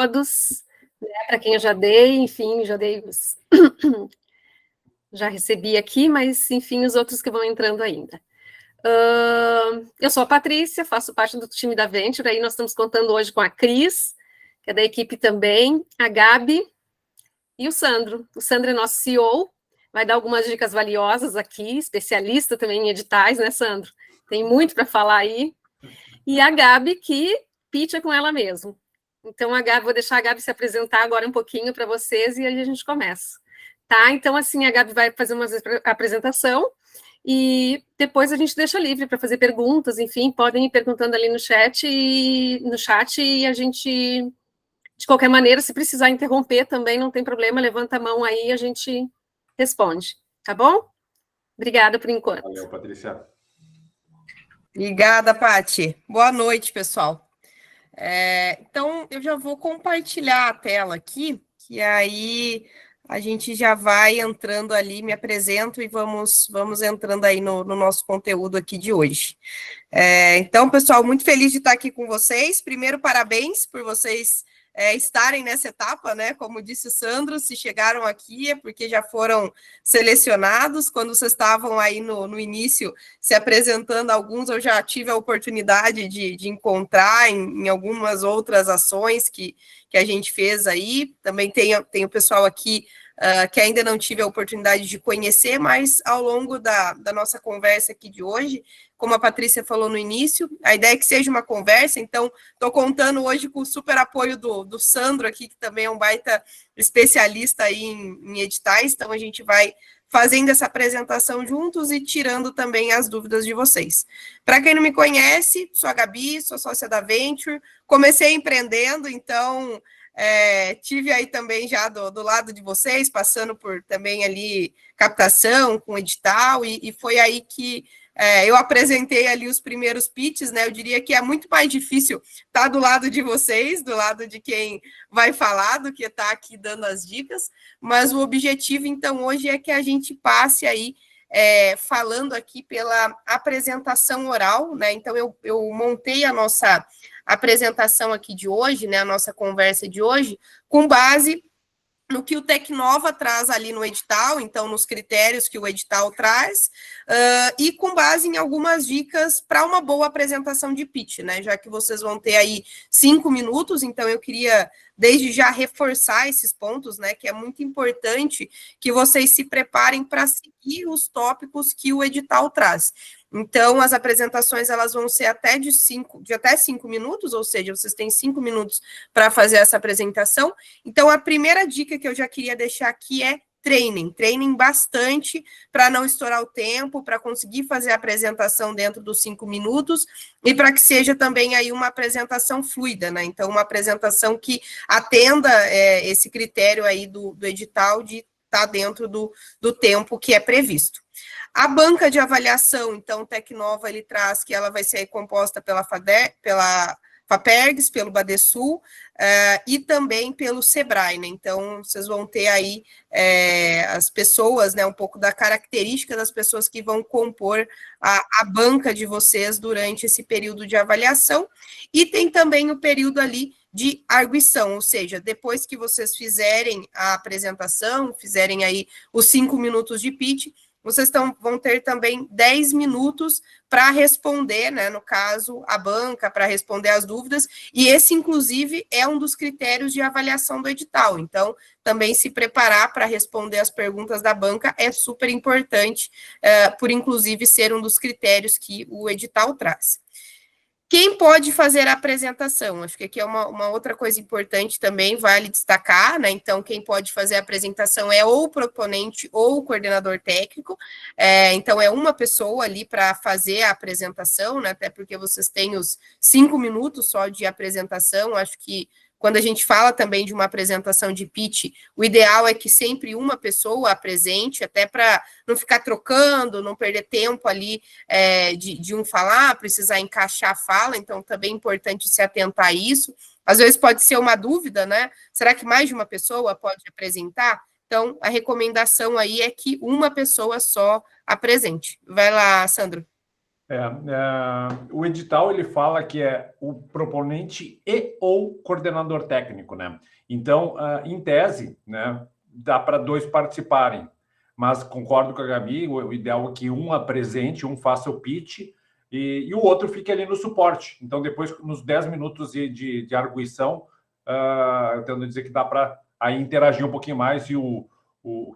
todos, né, para quem eu já dei, enfim, já dei os... já recebi aqui, mas, enfim, os outros que vão entrando ainda. Eu sou a Patrícia, faço parte do time da Venture, aí nós estamos contando hoje com a Cris, que é da equipe também, a Gabi e o Sandro. O Sandro é nosso CEO, vai dar algumas dicas valiosas aqui, especialista também em editais, né, Sandro? Tem muito para falar aí. E a Gabi, que pitcha com ela mesmo. Então, vou deixar a Gabi se apresentar agora um pouquinho para vocês e aí a gente começa. Tá? Então, assim, a Gabi vai fazer uma apresentação e depois a gente deixa livre para fazer perguntas, enfim, podem ir perguntando ali no chat e a gente, de qualquer maneira, se precisar interromper também, não tem problema, levanta a mão aí e a gente responde, tá bom? Obrigada por enquanto. Valeu, Patrícia. Obrigada, Paty. Boa noite, pessoal. Então, eu já vou compartilhar a tela aqui, que aí a gente já vai entrando ali, me apresento e vamos entrando aí no nosso conteúdo aqui de hoje. Então, pessoal, muito feliz de estar aqui com vocês. Primeiro, parabéns por vocês estarem nessa etapa, né? Como disse o Sandro, se chegaram aqui é porque já foram selecionados. Quando vocês estavam aí no início se apresentando, alguns eu já tive a oportunidade de encontrar em algumas outras ações que a gente fez aí. Também tem o pessoal aqui que ainda não tive a oportunidade de conhecer, mas ao longo da nossa conversa aqui de hoje, como a Patrícia falou no início, a ideia é que seja uma conversa, então estou contando hoje com o super apoio do Sandro aqui, que também é um baita especialista aí em editais, então a gente vai fazendo essa apresentação juntos e tirando também as dúvidas de vocês. Para quem não me conhece, sou a Gabi, sou sócia da Venture, comecei empreendendo, então tive aí também já do lado de vocês, passando por também ali captação com edital, e foi aí que eu apresentei ali os primeiros pitches, né? Eu diria que é muito mais difícil estar do lado de vocês, do lado de quem vai falar, do que estar aqui dando as dicas, mas o objetivo, então, hoje é que a gente passe aí falando aqui pela apresentação oral, né? Então, eu montei a nossa apresentação aqui de hoje, né? A nossa conversa de hoje, com base no que o Tecnova traz ali no edital, então nos critérios que o edital traz, e com base em algumas dicas para uma boa apresentação de pitch, né? Já que vocês vão ter aí 5 minutos, então eu queria desde já reforçar esses pontos, né? Que é muito importante que vocês se preparem para seguir os tópicos que o edital traz. Então, as apresentações elas vão ser até de até 5 minutos, ou seja, vocês têm 5 minutos para fazer essa apresentação. Então, a primeira dica que eu já queria deixar aqui é treinem bastante para não estourar o tempo, para conseguir fazer a apresentação dentro dos 5 minutos e para que seja também aí uma apresentação fluida, né? Então, uma apresentação que atenda esse critério aí do edital de estar dentro do tempo que é previsto. A banca de avaliação, então, o Tecnova, ele traz que ela vai ser composta pela FAPERGS, pelo Badesul, e também pelo Sebrae, né? Então, vocês vão ter aí as pessoas, né, um pouco da característica das pessoas que vão compor a banca de vocês durante esse período de avaliação, e tem também o período ali de arguição, ou seja, depois que vocês fizerem a apresentação, fizerem aí os 5 minutos de pitch, vocês vão ter também 10 minutos para responder, né, no caso, a banca, para responder as dúvidas, e esse, inclusive, é um dos critérios de avaliação do edital. Então, também se preparar para responder as perguntas da banca é super importante, por, inclusive, ser um dos critérios que o edital traz. Quem pode fazer a apresentação? Acho que aqui é uma outra coisa importante também, vale destacar, né? Então, quem pode fazer a apresentação é ou o proponente ou o coordenador técnico. Então, é uma pessoa ali para fazer a apresentação, né? Até porque vocês têm os 5 minutos só de apresentação. Acho que quando a gente fala também de uma apresentação de pitch, o ideal é que sempre uma pessoa apresente, até para não ficar trocando, não perder tempo ali de um falar, precisar encaixar a fala, então também é importante se atentar a isso. Às vezes pode ser uma dúvida, né? Será que mais de uma pessoa pode apresentar? Então, a recomendação aí é que uma pessoa só apresente. Vai lá, Sandro. O edital ele fala que é o proponente e ou coordenador técnico, né? Então, em tese, né, dá para 2 participarem, mas concordo com a Gabi, o ideal é que um apresente, um faça o pitch e o outro fique ali no suporte. Então, depois, nos 10 minutos de arguição, eu tento dizer que dá para aí interagir um pouquinho mais e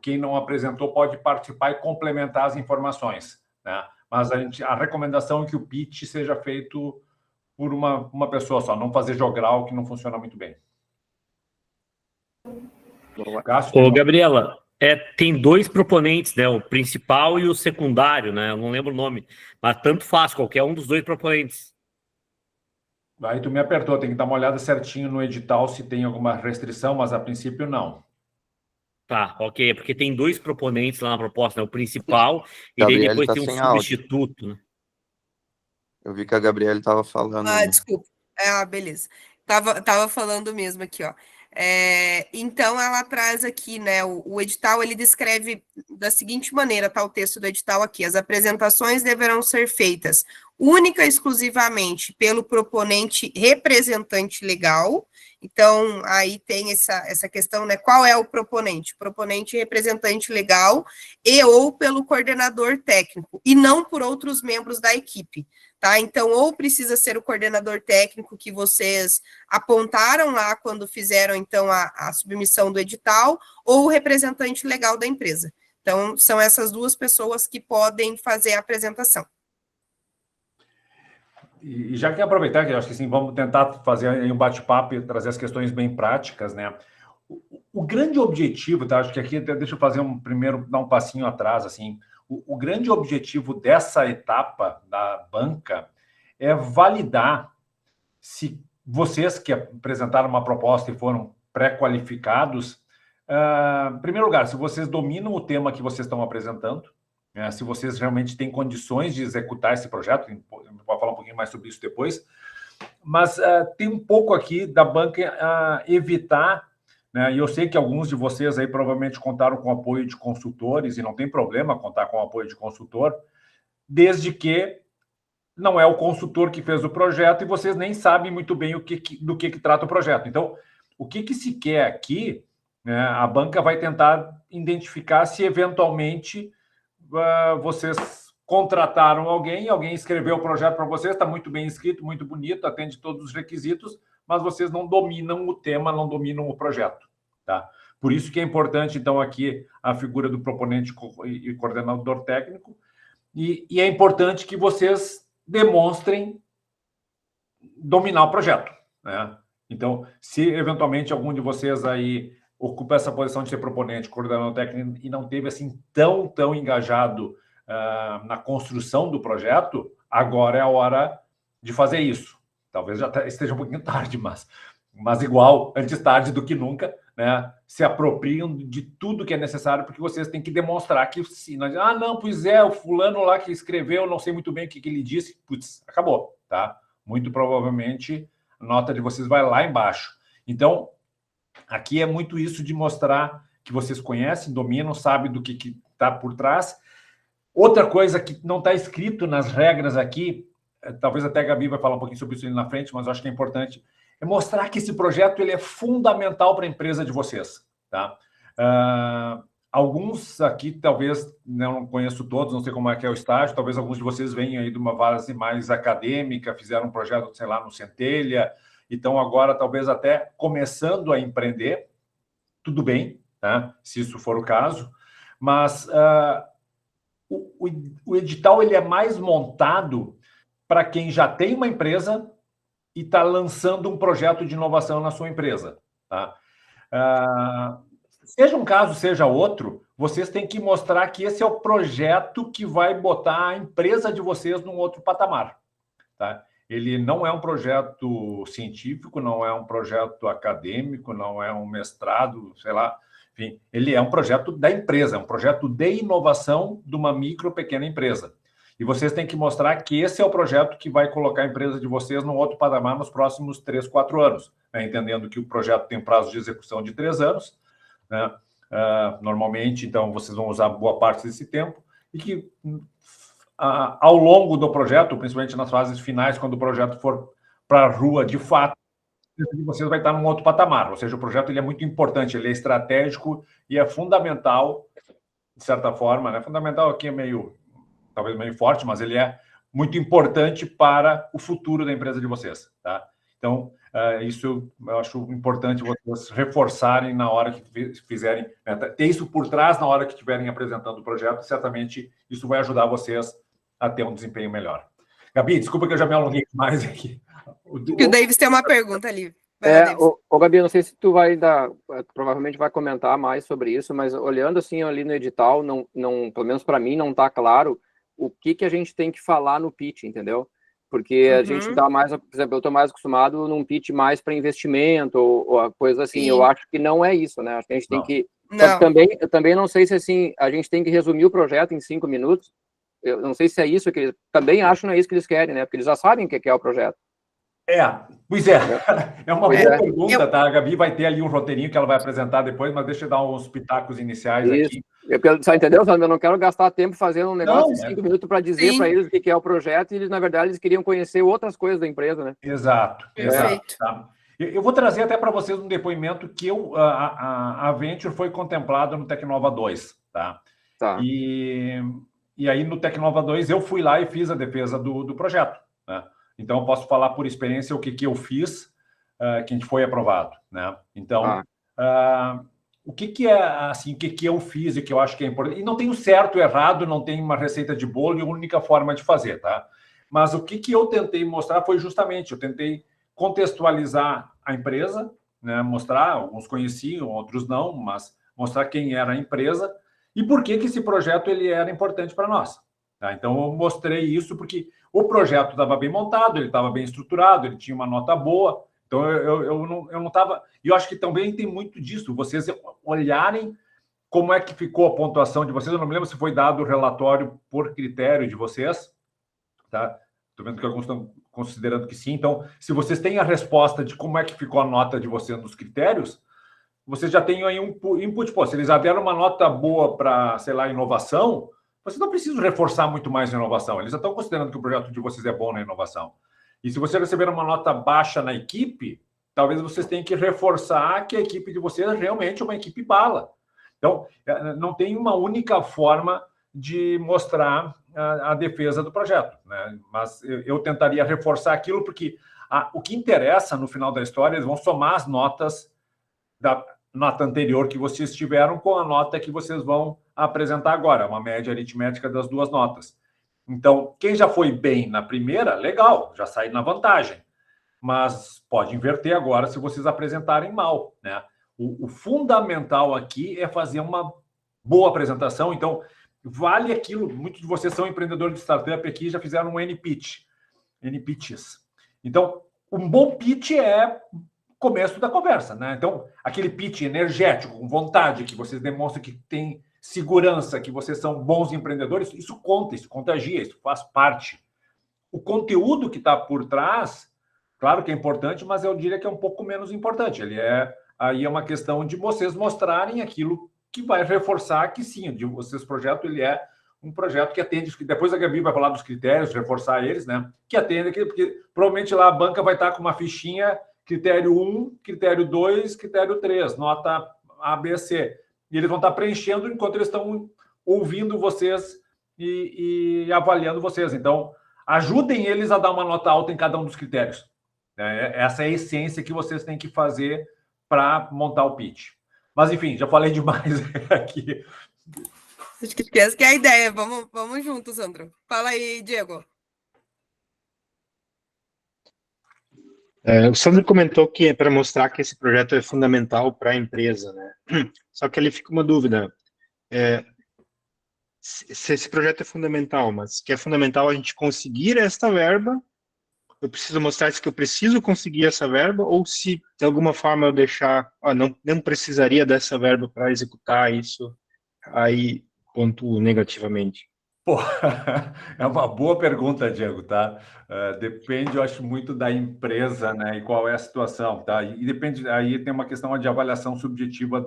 quem não apresentou pode participar e complementar as informações, né? Mas a recomendação é que o pitch seja feito por uma pessoa só, não fazer jogral, que não funciona muito bem. Ô, Gabriela, tem 2 proponentes, né? O principal e o secundário, né? Eu não lembro o nome, mas tanto faz, qualquer um dos 2 proponentes. Aí tu me apertou, tem que dar uma olhada certinho no edital se tem alguma restrição, mas a princípio não. Tá, ok, é porque tem 2 proponentes lá na proposta, né? O principal e daí Gabriele depois tá tem um sem áudio. substituto, né? Eu vi que a Gabriele estava falando. Desculpa. Beleza. Tava falando mesmo aqui, ó. Então, ela traz aqui, né, o edital, ele descreve da seguinte maneira, tá o texto do edital aqui: as apresentações deverão ser feitas única e exclusivamente pelo proponente representante legal. Então, aí tem essa questão, né, qual é o proponente? Proponente representante legal e ou pelo coordenador técnico, e não por outros membros da equipe. Tá? Então, ou precisa ser o coordenador técnico que vocês apontaram lá quando fizeram, então, a submissão do edital, ou o representante legal da empresa. Então, são essas 2 pessoas que podem fazer a apresentação. E já que aproveitar, que eu acho que sim, vamos tentar fazer um bate-papo e trazer as questões bem práticas, né? O grande objetivo, tá? Acho que aqui, deixa eu fazer primeiro, dar um passinho atrás, assim. O grande objetivo dessa etapa da banca é validar se vocês que apresentaram uma proposta e foram pré-qualificados, em primeiro lugar, se vocês dominam o tema que vocês estão apresentando, se vocês realmente têm condições de executar esse projeto, a gente pode falar um pouquinho mais sobre isso depois, mas tem um pouco aqui da banca evitar, né? E eu sei que alguns de vocês aí provavelmente contaram com o apoio de consultores, e não tem problema contar com o apoio de consultor, desde que não é o consultor que fez o projeto e vocês nem sabem muito bem do que trata o projeto. Então, o que se quer aqui, né, a banca vai tentar identificar se eventualmente vocês contrataram alguém escreveu o projeto para vocês, está muito bem escrito, muito bonito, atende todos os requisitos, mas vocês não dominam o tema, não dominam o projeto, tá? Por isso que é importante, então, aqui a figura do proponente e coordenador técnico, e é importante que vocês demonstrem dominar o projeto, né? Então, se eventualmente algum de vocês aí ocupa essa posição de ser proponente, coordenador técnico e não teve assim tão engajado na construção do projeto, agora é a hora de fazer isso. Talvez já esteja um pouquinho tarde, mas igual, antes tarde do que nunca, né? Se apropriam de tudo que é necessário, porque vocês têm que demonstrar que sim. Não, pois é, o fulano lá que escreveu, não sei muito bem o que ele disse, putz, acabou, tá? Muito provavelmente a nota de vocês vai lá embaixo. Então, aqui é muito isso de mostrar que vocês conhecem, dominam, sabem do que está por trás. Outra coisa que não está escrito nas regras aqui, talvez até a Gabi vai falar um pouquinho sobre isso ali na frente, mas eu acho que é importante, é mostrar que esse projeto ele é fundamental para a empresa de vocês, tá? Alguns aqui, talvez, não conheço todos, não sei como é que é o estágio, talvez alguns de vocês venham aí de uma base mais acadêmica, fizeram um projeto, sei lá, no Centelha, então agora talvez até começando a empreender, tudo bem, tá? Se isso for o caso, mas o edital ele é mais montado para quem já tem uma empresa e está lançando um projeto de inovação na sua empresa, tá? Seja um caso, seja outro, vocês têm que mostrar que esse é o projeto que vai botar a empresa de vocês num outro patamar, tá? Ele não é um projeto científico, não é um projeto acadêmico, não é um mestrado, sei lá, enfim, ele é um projeto da empresa, é um projeto de inovação de uma micro, pequena empresa. E vocês têm que mostrar que esse é o projeto que vai colocar a empresa de vocês num outro patamar nos próximos 3, 4 anos, né? Entendendo que o projeto tem prazo de execução de 3 anos, né? Normalmente, então, vocês vão usar boa parte desse tempo e que ao longo do projeto, principalmente nas fases finais, quando o projeto for para a rua de fato, você vai estar num outro patamar. Ou seja, o projeto ele é muito importante, ele é estratégico e é fundamental, de certa forma, né? Fundamental aqui é talvez meio forte, mas ele é muito importante para o futuro da empresa de vocês, tá? Então, isso eu acho importante vocês reforçarem na hora que fizerem, né? Ter isso por trás na hora que estiverem apresentando o projeto, certamente isso vai ajudar vocês a ter um desempenho melhor. Gabi, desculpa que eu já me alonguei mais aqui. O Davis tem uma pergunta ali. Gabi, não sei se tu vai provavelmente vai comentar mais sobre isso, mas olhando assim ali no edital, não, pelo menos para mim não está claro o que a gente tem que falar no pitch, entendeu? Porque a gente dá mais, por exemplo, eu estou mais acostumado num pitch mais para investimento ou coisa assim. Sim. Eu acho que não é isso, né? Acho que a gente tem que... Eu também não sei se assim, a gente tem que resumir o projeto em 5 minutos. Eu não sei se é isso que eles... Também acho que não é isso que eles querem, né? Porque eles já sabem o que é o projeto. Pois é. É uma boa pergunta, tá? A Gabi vai ter ali um roteirinho que ela vai apresentar depois, mas deixa eu dar uns pitacos iniciais aqui. Você entendeu, Sandro? Eu não quero gastar tempo fazendo um negócio de 5 minutos para dizer para eles o que é o projeto e eles, na verdade, eles queriam conhecer outras coisas da empresa, né? Exato. Tá? Eu vou trazer até para vocês um depoimento que a Venture foi contemplada no Tecnova 2, tá? E aí, no Tecnova 2, eu fui lá e fiz a defesa do projeto, né? Então, eu posso falar por experiência o que eu fiz, que a gente foi aprovado, né? Então, o que é, assim, o que eu fiz e que eu acho que é importante? E não tem o certo, o errado, não tem uma receita de bolo e a única forma de fazer, tá? Mas o que eu tentei mostrar foi justamente, eu tentei contextualizar a empresa, né? Mostrar, alguns conheciam, outros não, mas mostrar quem era a empresa e por que esse projeto ele era importante para nós. Tá? Então, eu mostrei isso porque o projeto estava bem montado, ele estava bem estruturado, ele tinha uma nota boa. Então, eu não estava... E eu acho que também tem muito disso, vocês olharem como é que ficou a pontuação de vocês. Eu não me lembro se foi dado o relatório por critério de vocês, tá? Estou vendo que alguns estão considerando que sim. Então, se vocês têm a resposta de como é que ficou a nota de vocês nos critérios, vocês já têm aí um input. Pô, se eles já deram uma nota boa para, sei lá, inovação, vocês não precisam reforçar muito mais a inovação. Eles já estão considerando que o projeto de vocês é bom na inovação. E se vocês receberam uma nota baixa na equipe, talvez vocês tenham que reforçar que a equipe de vocês realmente é uma equipe bala. Então, não tem uma única forma de mostrar a defesa do projeto, né? Mas eu tentaria reforçar aquilo, porque o que interessa no final da história, eles vão somar as notas da nota anterior que vocês tiveram com a nota que vocês vão apresentar agora, uma média aritmética das duas notas. Então, quem já foi bem na primeira, legal, já sai na vantagem. Mas pode inverter agora se vocês apresentarem mal, né? O fundamental aqui é fazer uma boa apresentação. Então, vale aquilo. Muitos de vocês são empreendedores de startup aqui e já fizeram um NPitches. Então, um bom pitch é começo da conversa, né? Então, aquele pitch energético, com vontade, que vocês demonstram que tem segurança, que vocês são bons empreendedores, isso conta, isso contagia, isso faz parte. O conteúdo que está por trás, claro que é importante, mas eu diria que é um pouco menos importante. Aí é uma questão de vocês mostrarem aquilo que vai reforçar que sim, de vocês projeto ele é um projeto que atende, depois a Gabi vai falar dos critérios, reforçar eles, né? Que atende aquilo, porque provavelmente lá a banca vai estar com uma fichinha critério 1, critério 2, critério 3, nota A, B, C. E eles vão estar preenchendo enquanto eles estão ouvindo vocês e avaliando vocês. Então, ajudem eles a dar uma nota alta em cada um dos critérios. Essa é a essência que vocês têm que fazer para montar o pitch. Mas, enfim, já falei demais aqui. Acho que essa que é a ideia. Vamos juntos, Sandro. Fala aí, Diego. O Sandro comentou que é para mostrar que esse projeto é fundamental para a empresa, né? Só que ali fica uma dúvida. Se esse projeto é fundamental, mas que é fundamental a gente conseguir esta verba, eu preciso mostrar que eu preciso conseguir essa verba, ou se de alguma forma eu deixar, não precisaria dessa verba para executar isso, aí pontuo negativamente. Pô, é uma boa pergunta, Diego, tá? Depende, eu acho, muito da empresa, né? E qual é a situação, tá? E depende, aí tem uma questão de avaliação subjetiva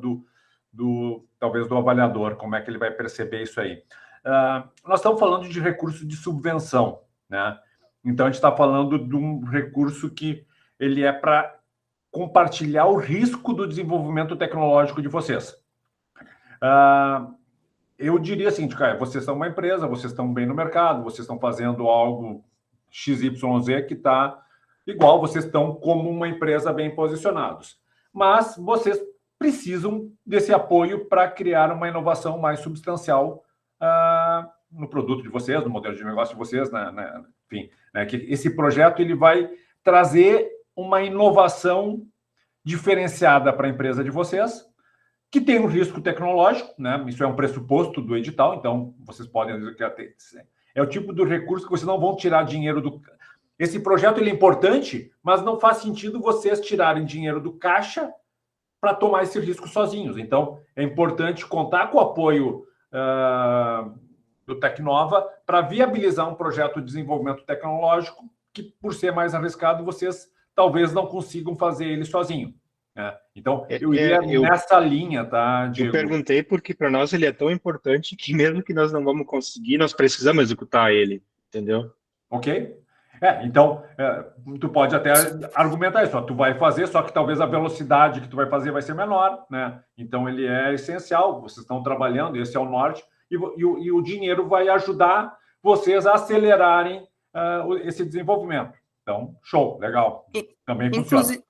talvez do avaliador, como é que ele vai perceber isso aí. Nós estamos falando de recurso de subvenção, né? Então, a gente está falando de um recurso que ele é para compartilhar o risco do desenvolvimento tecnológico de vocês. Eu diria assim, cara, vocês são uma empresa, vocês estão bem no mercado, vocês estão fazendo algo XYZ que está igual, vocês estão como uma empresa bem posicionados. Mas vocês precisam desse apoio para criar uma inovação mais substancial no produto de vocês, no modelo de negócio de vocês, enfim, né, que esse projeto ele vai trazer uma inovação diferenciada para a empresa de vocês, que tem um risco tecnológico, né? Isso é um pressuposto do edital, então vocês podem dizer que é o tipo do recurso que vocês não vão tirar dinheiro do... Esse projeto ele é importante, mas não faz sentido vocês tirarem dinheiro do caixa para tomar esse risco sozinhos. Então, é importante contar com o apoio do Tecnova para viabilizar um projeto de desenvolvimento tecnológico que, por ser mais arriscado, vocês talvez não consigam fazer ele sozinho. Então, eu iria nessa linha, tá, Diego? Eu perguntei porque para nós ele é tão importante que mesmo que nós não vamos conseguir, nós precisamos executar ele, entendeu? Ok. Então, tu pode até argumentar isso, tu vai fazer, só que talvez a velocidade que tu vai fazer vai ser menor, né? Então, ele é essencial, vocês estão trabalhando, esse é o norte, e o dinheiro vai ajudar vocês a acelerarem esse desenvolvimento. Então, show, legal. Também funciona.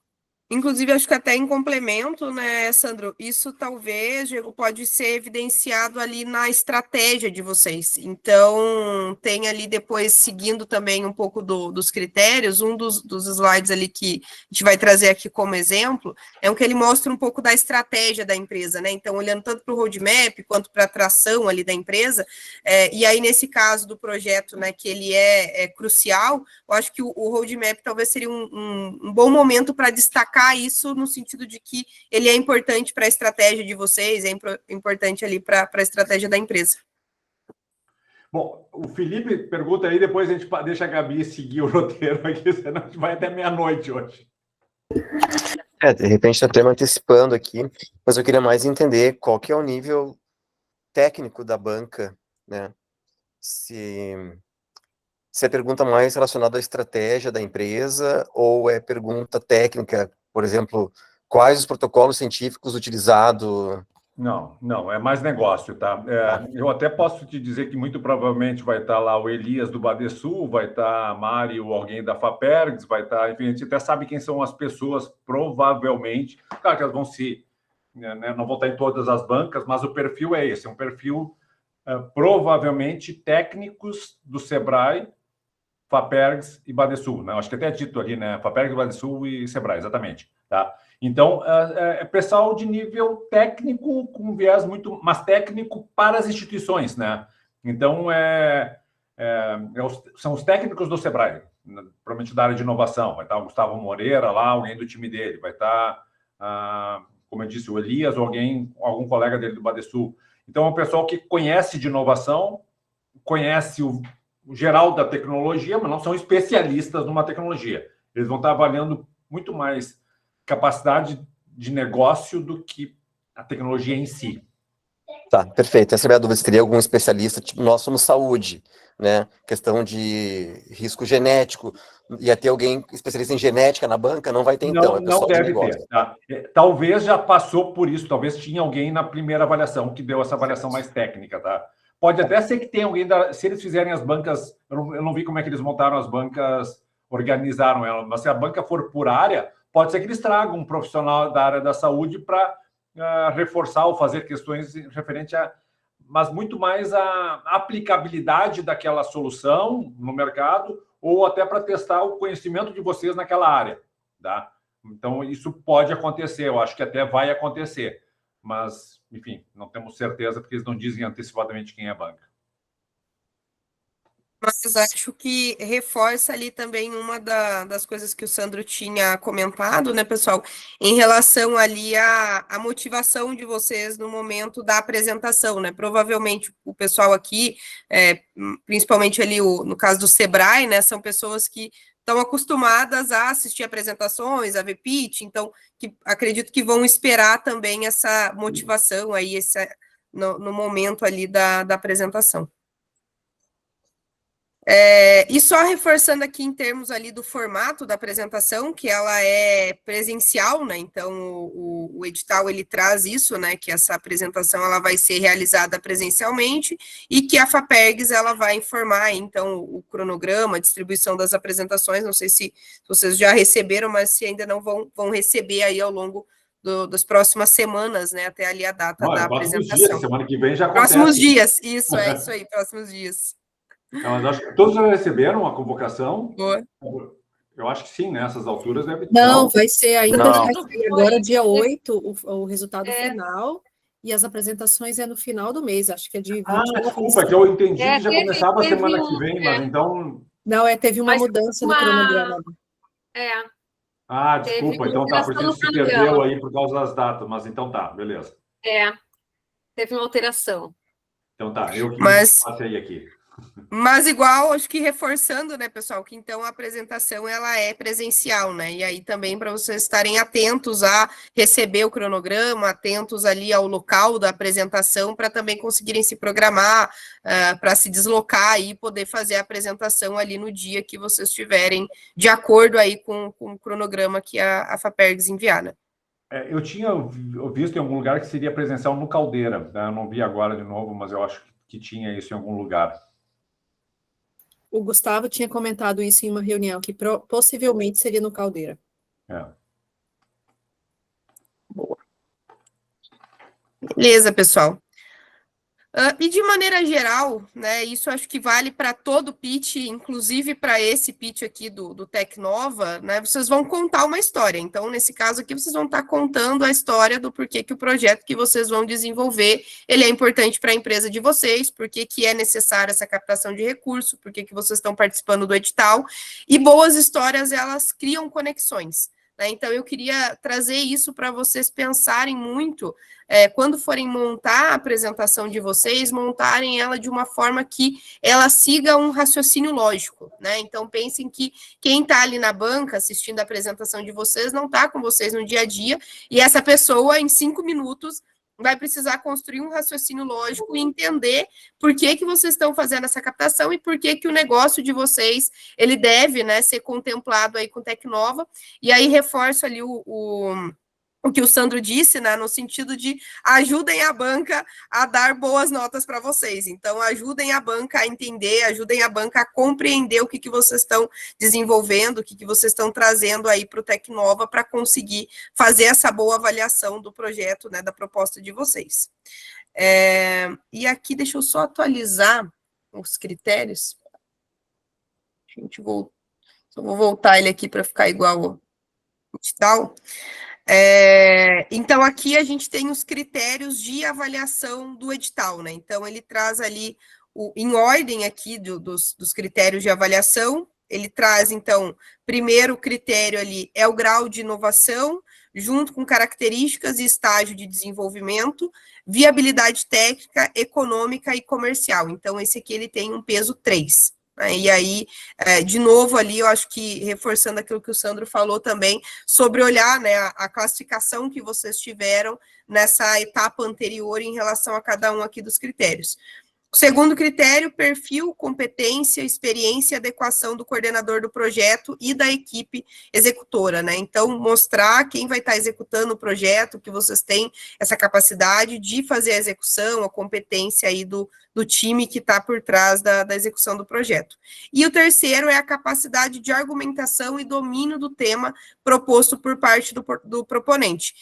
Inclusive, acho que até em complemento, né, Sandro, isso talvez, Diego, pode ser evidenciado ali na estratégia de vocês. Então, tem ali depois, seguindo também um pouco dos critérios, um dos slides ali que a gente vai trazer aqui como exemplo, é um que ele mostra um pouco da estratégia da empresa, né? Então, olhando tanto para o roadmap quanto para a atração ali da empresa, e aí nesse caso do projeto, né, que ele é crucial, eu acho que o roadmap talvez seria um bom momento para destacar isso no sentido de que ele é importante para a estratégia de vocês, é importante ali para a estratégia da empresa. Bom, o Felipe pergunta aí, depois a gente deixa a Gabi seguir o roteiro aqui, senão a gente vai até meia-noite hoje. De repente até me antecipando aqui, mas eu queria mais entender qual que é o nível técnico da banca, né? Se é pergunta mais relacionada à estratégia da empresa ou é pergunta técnica, por exemplo, quais os protocolos científicos utilizados? Não, é mais negócio, tá? Eu até posso te dizer que muito provavelmente vai estar lá o Elias do Badesul, vai estar a Mari ou alguém da Fapergs, vai estar, enfim, a gente até sabe quem são as pessoas, provavelmente. Claro que elas vão não vão estar em todas as bancas, mas o perfil é esse, é um perfil provavelmente técnicos do Sebrae, Fapergs e Badesul, né? Acho que até é dito ali, né? Fapergs, Badesul e Sebrae, exatamente, tá? Então, é pessoal de nível técnico, com viés muito, mas técnico para as instituições, né? Então, são os técnicos do Sebrae, provavelmente da área de inovação. Vai estar o Gustavo Moreira lá, alguém do time dele, vai estar, como eu disse, o Elias ou algum colega dele do Badesul. Então, é um pessoal que conhece de inovação, conhece o geral da tecnologia, mas não são especialistas numa tecnologia. Eles vão estar avaliando muito mais capacidade de negócio do que a tecnologia em si. Tá, perfeito. Essa é a minha dúvida, se teria algum especialista, tipo, nós somos saúde, né? Questão de risco genético, ia ter alguém especialista em genética na banca? Não vai ter, então. Não deve ter. Tá? Talvez já passou por isso, talvez tinha alguém na primeira avaliação que deu essa avaliação mais técnica, tá? Pode até ser que tenha alguém, se eles fizerem as bancas, eu não vi como é que eles montaram as bancas, organizaram elas, mas se a banca for por área, pode ser que eles tragam um profissional da área da saúde para reforçar ou fazer questões referente mas muito mais a aplicabilidade daquela solução no mercado ou até para testar o conhecimento de vocês naquela área, tá? Então, isso pode acontecer, eu acho que até vai acontecer, mas, enfim, não temos certeza porque eles não dizem antecipadamente quem é a banca. Mas acho que reforça ali também uma das coisas que o Sandro tinha comentado, né, pessoal, em relação ali à motivação de vocês no momento da apresentação, né? Provavelmente o pessoal aqui, principalmente ali no caso do Sebrae, né, são pessoas que estão acostumadas a assistir apresentações, a ver pitch, então acredito que vão esperar também essa motivação aí, no momento ali da apresentação. E só reforçando aqui em termos ali do formato da apresentação, que ela é presencial, né? Então, o edital, ele traz isso, né? Que essa apresentação, ela vai ser realizada presencialmente e que a FAPERGS, ela vai informar, então, o cronograma, a distribuição das apresentações. Não sei se vocês já receberam, mas se ainda não vão receber aí ao longo das próximas semanas, né? Até ali a data da apresentação. Dias, semana que vem já acontece. Próximos dias, isso aí, próximos dias. Não, mas acho que todos já receberam a convocação. Boa. Eu acho que sim, nessas alturas deve ter. Não, vai ser ainda Não. vai ser agora, dia 8, o resultado final, e as apresentações é no final do mês, acho que é de 20 desculpa, que eu entendi que já teve- começava a teve semana um- que vem, mas então. Não, teve uma Mas mudança no uma- cronograma. Desculpa, Teve então tá, por alteração isso se no perdeu cronograma. aí por causa das datas, mas então tá, beleza. Teve uma alteração. Então tá, eu que passei aqui. Mas igual, acho que reforçando, né, pessoal, que então a apresentação, ela é presencial, né, e aí também para vocês estarem atentos a receber o cronograma, atentos ali ao local da apresentação, para também conseguirem se programar, para se deslocar e poder fazer a apresentação ali no dia que vocês estiverem de acordo aí com o cronograma que a FAPERGS enviar, né. Eu tinha visto em algum lugar que seria presencial no Caldeira, né? Eu não vi agora de novo, mas eu acho que tinha isso em algum lugar. O Gustavo tinha comentado isso em uma reunião, que possivelmente seria no Caldeira. Beleza, pessoal. E de maneira geral, né, isso acho que vale para todo pitch, inclusive para esse pitch aqui do Tecnova, né, vocês vão contar uma história. Então, nesse caso aqui, vocês vão estar contando a história do porquê que o projeto que vocês vão desenvolver, ele é importante para a empresa de vocês, porquê que é necessária essa captação de recurso, porquê que vocês estão participando do edital. E boas histórias, elas criam conexões. Então, eu queria trazer isso para vocês pensarem muito, quando forem montar a apresentação de vocês, montarem ela de uma forma que ela siga um raciocínio lógico, né? Então, pensem que quem está ali na banca assistindo a apresentação de vocês não está com vocês no dia a dia, e essa pessoa, em 5 minutos, vai precisar construir um raciocínio lógico e entender por que vocês estão fazendo essa captação e por que o negócio de vocês, ele deve, né, ser contemplado aí com Tecnova. E aí reforço ali o que o Sandro disse, né, no sentido de ajudem a banca a dar boas notas para vocês. Então, ajudem a banca a entender, ajudem a banca a compreender o que vocês estão desenvolvendo, o que vocês estão trazendo aí para o Tecnova para conseguir fazer essa boa avaliação do projeto, né, da proposta de vocês. E aqui, deixa eu só atualizar os critérios. Só vou voltar ele aqui para ficar igual ao edital. Então, aqui a gente tem os critérios de avaliação do edital, né? Então, ele traz ali, em ordem aqui dos critérios de avaliação, ele traz, então, primeiro critério ali é o grau de inovação, junto com características e estágio de desenvolvimento, viabilidade técnica, econômica e comercial. Então, esse aqui ele tem um peso 3. E aí, de novo ali, eu acho que reforçando aquilo que o Sandro falou também, sobre olhar, né, a classificação que vocês tiveram nessa etapa anterior em relação a cada um aqui dos critérios. O segundo critério, perfil, competência, experiência e adequação do coordenador do projeto e da equipe executora, né? Então, mostrar quem vai estar executando o projeto, que vocês têm essa capacidade de fazer a execução, a competência aí do time que está por trás da execução do projeto. E o terceiro é a capacidade de argumentação e domínio do tema proposto por parte do proponente.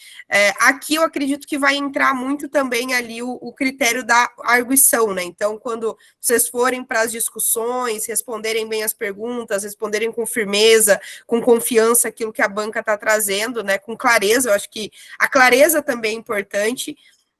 Aqui eu acredito que vai entrar muito também ali o critério da arguição, né? Então, quando vocês forem para as discussões, responderem bem as perguntas, responderem com firmeza, com confiança aquilo que a banca está trazendo, né? Com clareza, eu acho que a clareza também é importante.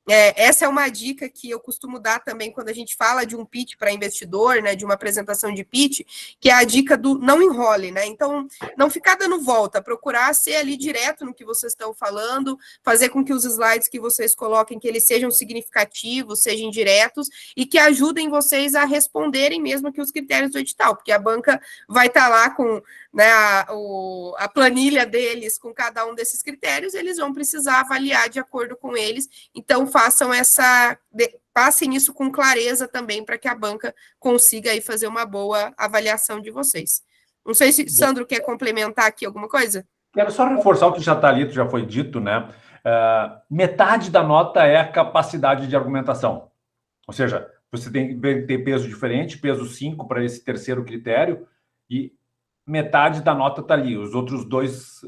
Essa é uma dica que eu costumo dar também quando a gente fala de um pitch para investidor, né, de uma apresentação de pitch, que é a dica do não enrole, né? Então, não ficar dando volta, procurar ser ali direto no que vocês estão falando, fazer com que os slides que vocês coloquem, que eles sejam significativos, sejam diretos, e que ajudem vocês a responderem mesmo que os critérios do edital, porque a banca vai estar lá com, né, a planilha deles com cada um desses critérios, eles vão precisar avaliar de acordo com eles. Então, façam passem isso com clareza também para que a banca consiga aí fazer uma boa avaliação de vocês. Não sei se Sandro quer complementar aqui alguma coisa. Quero só reforçar o que já está ali, já foi dito, né? Metade da nota é a capacidade de argumentação. Ou seja, você tem que ter peso diferente, peso 5 para esse terceiro critério, e metade da nota está ali. Os outros 2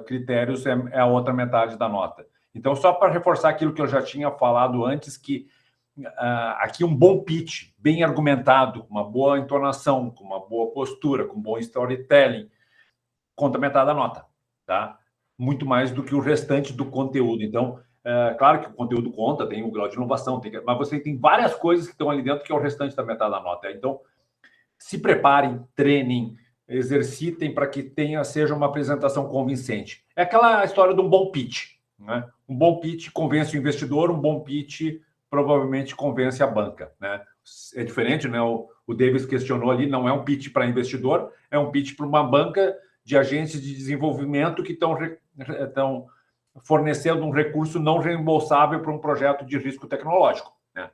critérios é a outra metade da nota. Então, só para reforçar aquilo que eu já tinha falado antes, que aqui um bom pitch, bem argumentado, com uma boa entonação, com uma boa postura, com bom storytelling, conta metade da nota, tá? Muito mais do que o restante do conteúdo. Então, claro que o conteúdo conta, tem o grau de inovação, mas você tem várias coisas que estão ali dentro que é o restante da metade da nota. Então, se preparem, treinem, exercitem para que seja uma apresentação convincente. É aquela história de um bom pitch, né? Um bom pitch convence o investidor, um bom pitch provavelmente convence a banca, né? É diferente, né? O Davis questionou ali, não é um pitch para investidor, é um pitch para uma banca de agentes de desenvolvimento que estão fornecendo um recurso não reembolsável para um projeto de risco tecnológico, né?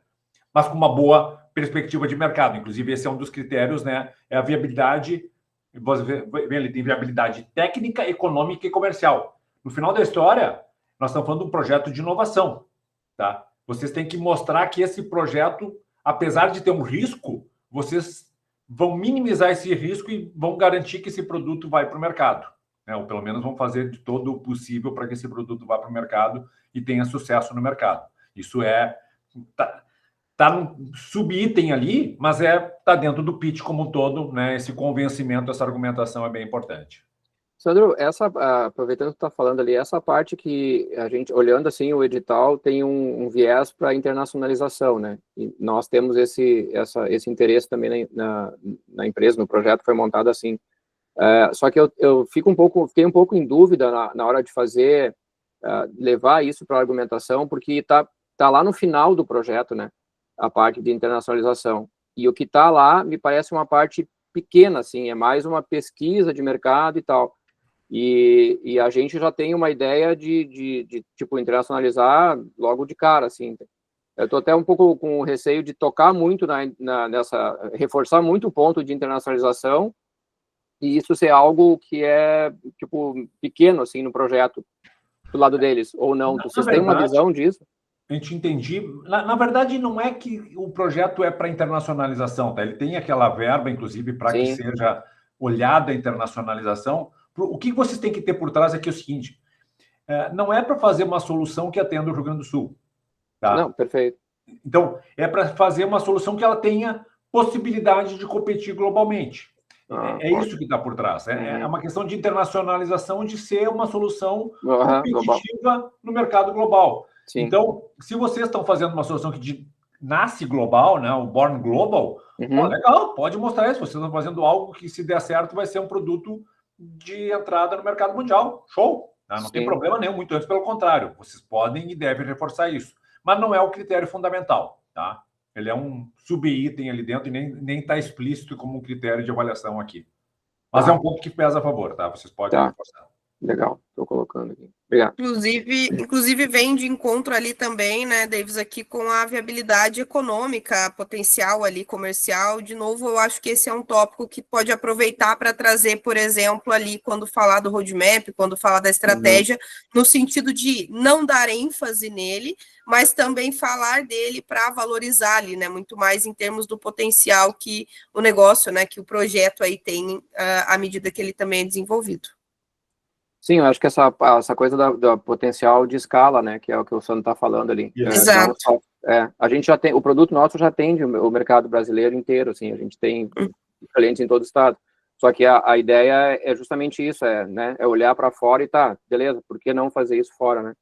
Mas com uma boa perspectiva de mercado. Inclusive, esse é um dos critérios, né? É a viabilidade, ele tem viabilidade técnica, econômica e comercial. No final da história, nós estamos falando de um projeto de inovação, tá? Vocês têm que mostrar que esse projeto, apesar de ter um risco, vocês vão minimizar esse risco e vão garantir que esse produto vai para o mercado, né? Ou pelo menos vão fazer de todo o possível para que esse produto vá para o mercado e tenha sucesso no mercado. Isso tá no subitem ali, mas tá dentro do pitch como um todo, né? Esse convencimento, essa argumentação é bem importante. Sandro, aproveitando que tu está falando ali, essa parte que a gente, olhando assim o edital, tem um viés para internacionalização, né? E nós temos esse interesse também na empresa, no projeto foi montado assim. Só que eu fiquei um pouco em dúvida na hora de fazer, levar isso para a argumentação, porque tá lá no final do projeto, né? A parte de internacionalização. E o que está lá me parece uma parte pequena, assim, é mais uma pesquisa de mercado e tal. E a gente já tem uma ideia de tipo, internacionalizar logo de cara, assim. Eu estou até um pouco com receio de tocar muito reforçar muito o ponto de internacionalização e isso ser algo que é, tipo, pequeno, assim, no projeto do lado deles, ou não. Vocês têm uma visão disso? A gente entendi. Na verdade, não é que o projeto é para internacionalização, tá? Ele tem aquela verba, inclusive, para que seja olhada a internacionalização. O que vocês têm que ter por trás aqui é o seguinte: não é para fazer uma solução que atenda o Rio Grande do Sul. Tá? Não, perfeito. Então, é para fazer uma solução que ela tenha possibilidade de competir globalmente. É isso que está por trás. É uma questão de internacionalização, de ser uma solução competitiva no mercado global. Sim. Então, se vocês estão fazendo uma solução que nasce global, né, o Born Global, legal, pode mostrar isso. Vocês estão fazendo algo que, se der certo, vai ser um produto de entrada no mercado mundial. Show! Não tem problema nenhum, muito antes, pelo contrário. Vocês podem e devem reforçar isso. Mas não é o critério fundamental, tá? Ele é um subitem ali dentro e nem está explícito como um critério de avaliação aqui. Mas é um ponto que pesa a favor, tá? Vocês podem reforçar. Legal, estou colocando aqui. Obrigado. Inclusive vem de encontro ali também, né, Davis, aqui com a viabilidade econômica, potencial ali comercial. De novo, eu acho que esse é um tópico que pode aproveitar para trazer, por exemplo, ali quando falar do roadmap, quando falar da estratégia, no sentido de não dar ênfase nele, mas também falar dele para valorizar ali, né, muito mais em termos do potencial que o negócio, né, que o projeto aí tem à medida que ele também é desenvolvido. Sim, eu acho que essa coisa da potencial de escala, né, que é o que o Sandro está falando ali. Exato. A gente já tem, o produto nosso já atende o mercado brasileiro inteiro, assim, a gente tem clientes em todo o estado. Só que a ideia é justamente isso, né, é olhar para fora e beleza, por que não fazer isso fora, né?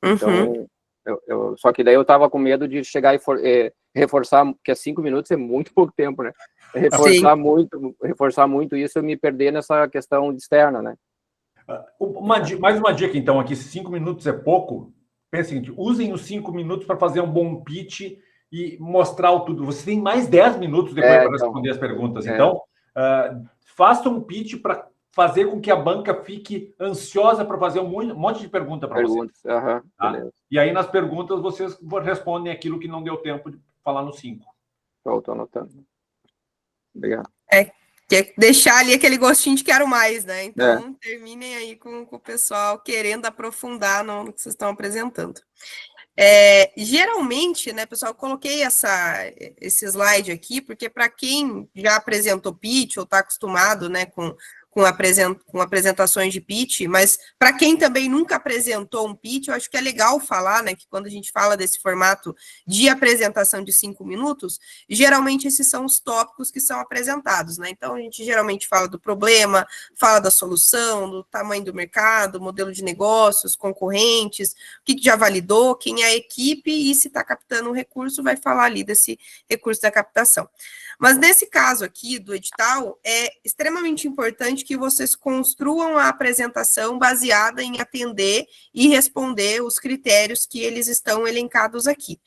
Então, só que daí eu estava com medo de chegar e reforçar, porque 5 minutos é muito pouco tempo, né? Reforçar muito isso e me perder nessa questão externa, né? Mais uma dica, então, aqui, se 5 minutos é pouco, pense o seguinte: usem os 5 minutos para fazer um bom pitch e mostrar o tudo. Você tem mais 10 minutos depois para responder as perguntas. Então, faça um pitch para fazer com que a banca fique ansiosa para fazer um monte de pergunta para você. Aham, Tá? beleza. E aí, nas perguntas, vocês respondem aquilo que não deu tempo de falar no 5. Estou anotando. Obrigado. Quer deixar ali aquele gostinho de quero mais, né? Então, terminem aí com o pessoal querendo aprofundar no que vocês estão apresentando. Geralmente, né, pessoal, eu coloquei esse slide aqui, porque para quem já apresentou pitch ou está acostumado, né, com apresentações de pitch, mas para quem também nunca apresentou um pitch, eu acho que é legal falar, né, que quando a gente fala desse formato de apresentação de 5 minutos, geralmente esses são os tópicos que são apresentados, né, então a gente geralmente fala do problema, fala da solução, do tamanho do mercado, modelo de negócios, concorrentes, o que já validou, quem é a equipe e se está captando um recurso, vai falar ali desse recurso da captação. Mas nesse caso aqui do edital, é extremamente importante que vocês construam a apresentação baseada em atender e responder os critérios que eles estão elencados aqui.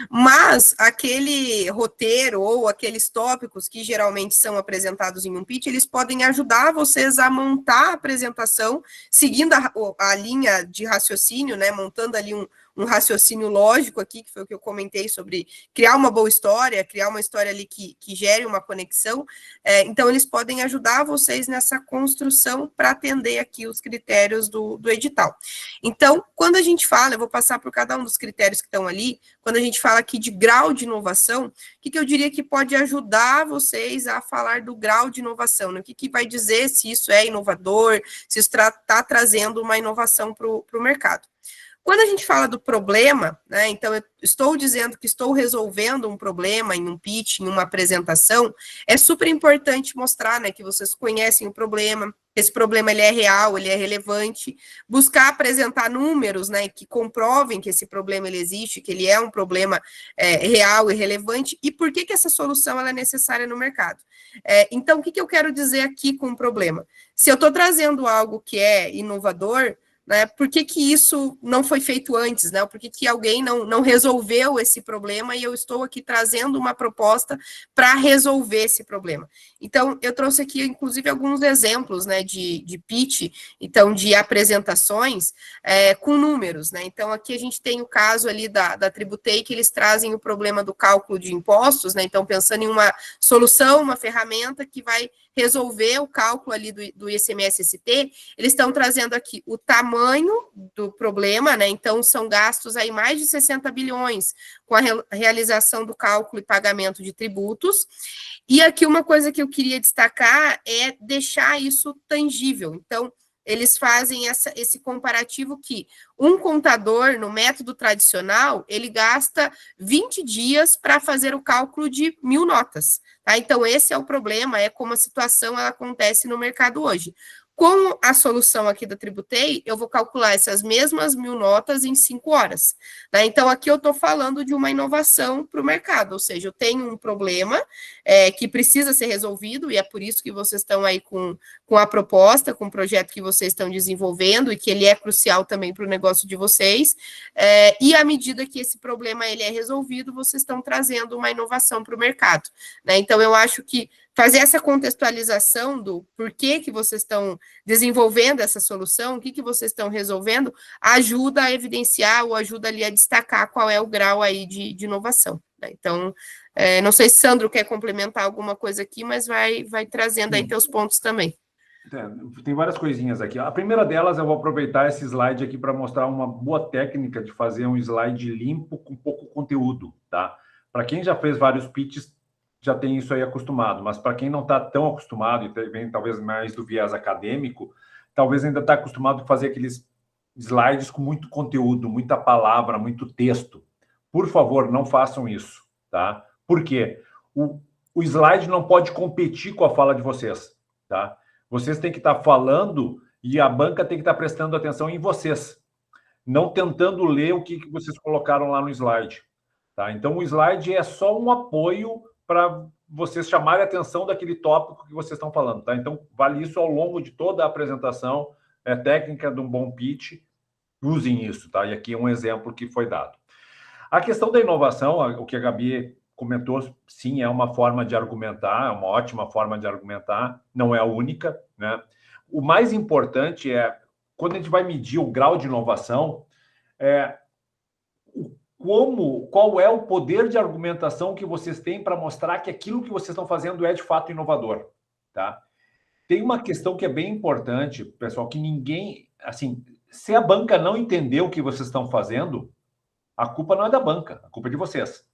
Mas aquele roteiro ou aqueles tópicos que geralmente são apresentados em um pitch, eles podem ajudar vocês a montar a apresentação, seguindo a linha de raciocínio, né, montando ali um raciocínio lógico aqui, que foi o que eu comentei sobre criar uma boa história, criar uma história ali que gere uma conexão. Então, eles podem ajudar vocês nessa construção para atender aqui os critérios do edital. Então, quando a gente fala, eu vou passar por cada um dos critérios que estão ali, quando a gente fala aqui de grau de inovação, o que eu diria que pode ajudar vocês a falar do grau de inovação, né? O que vai dizer se isso é inovador, se isso está trazendo uma inovação para o mercado. Quando a gente fala do problema, né, então eu estou dizendo que estou resolvendo um problema em um pitch, em uma apresentação, é super importante mostrar, né, que vocês conhecem o problema, esse problema ele é real, ele é relevante, buscar apresentar números, né, que comprovem que esse problema ele existe, que ele é um problema real e relevante, e por que essa solução ela é necessária no mercado. Então, o que eu quero dizer aqui com o problema? Se eu estou trazendo algo que é inovador, né, por que isso não foi feito antes, né? Por que alguém não resolveu esse problema e eu estou aqui trazendo uma proposta para resolver esse problema? Então, eu trouxe aqui, inclusive, alguns exemplos, né, de pitch, então, de apresentações com números, né? Então, aqui a gente tem o caso ali da Tributei, que eles trazem o problema do cálculo de impostos, né? Então, pensando em uma solução, uma ferramenta que vai resolver o cálculo ali do ICMS-ST, eles estão trazendo aqui o tamanho do problema, né? Então, são gastos aí mais de 60 bilhões com a realização do cálculo e pagamento de tributos. E aqui uma coisa que eu queria destacar é deixar isso tangível. Então, eles fazem esse comparativo que um contador, no método tradicional, ele gasta 20 dias para fazer o cálculo de 1.000 notas. Tá? Então, esse é o problema, é como a situação ela acontece no mercado hoje. Com a solução aqui da Tributei, eu vou calcular essas mesmas 1.000 notas em 5 horas. Né? Então, aqui eu estou falando de uma inovação para o mercado, ou seja, eu tenho um problema que precisa ser resolvido, e é por isso que vocês estão aí com a proposta, com o projeto que vocês estão desenvolvendo, e que ele é crucial também para o negócio de vocês, e à medida que esse problema ele é resolvido, vocês estão trazendo uma inovação para o mercado. Né? Então, eu acho que fazer essa contextualização do porquê que vocês estão desenvolvendo essa solução, o que vocês estão resolvendo, ajuda a evidenciar ou ajuda ali a destacar qual é o grau aí de inovação. Né? Então, não sei se Sandro quer complementar alguma coisa aqui, mas vai trazendo aí teus pontos também. Tem várias coisinhas aqui. A primeira delas, eu vou aproveitar esse slide aqui para mostrar uma boa técnica de fazer um slide limpo com pouco conteúdo, tá? Para quem já fez vários pitches, já tem isso aí acostumado, mas para quem não está tão acostumado e vem talvez mais do viés acadêmico, talvez ainda está acostumado a fazer aqueles slides com muito conteúdo, muita palavra, muito texto. Por favor, não façam isso, tá? Por quê? O slide não pode competir com a fala de vocês, tá? Vocês têm que estar falando e a banca tem que estar prestando atenção em vocês, não tentando ler o que vocês colocaram lá no slide, tá? Então, o slide é só um apoio para vocês chamarem a atenção daquele tópico que vocês estão falando, tá? Então, vale isso ao longo de toda a apresentação, técnica de um bom pitch, usem isso, tá? E aqui é um exemplo que foi dado. A questão da inovação, o que a Gabi comentou, sim, é uma forma de argumentar, é uma ótima forma de argumentar, não é a única, né? O mais importante é, quando a gente vai medir o grau de inovação, qual é o poder de argumentação que vocês têm para mostrar que aquilo que vocês estão fazendo é de fato inovador, tá? Tem uma questão que é bem importante, pessoal, que ninguém, assim, se a banca não entender o que vocês estão fazendo, a culpa não é da banca, a culpa é de vocês,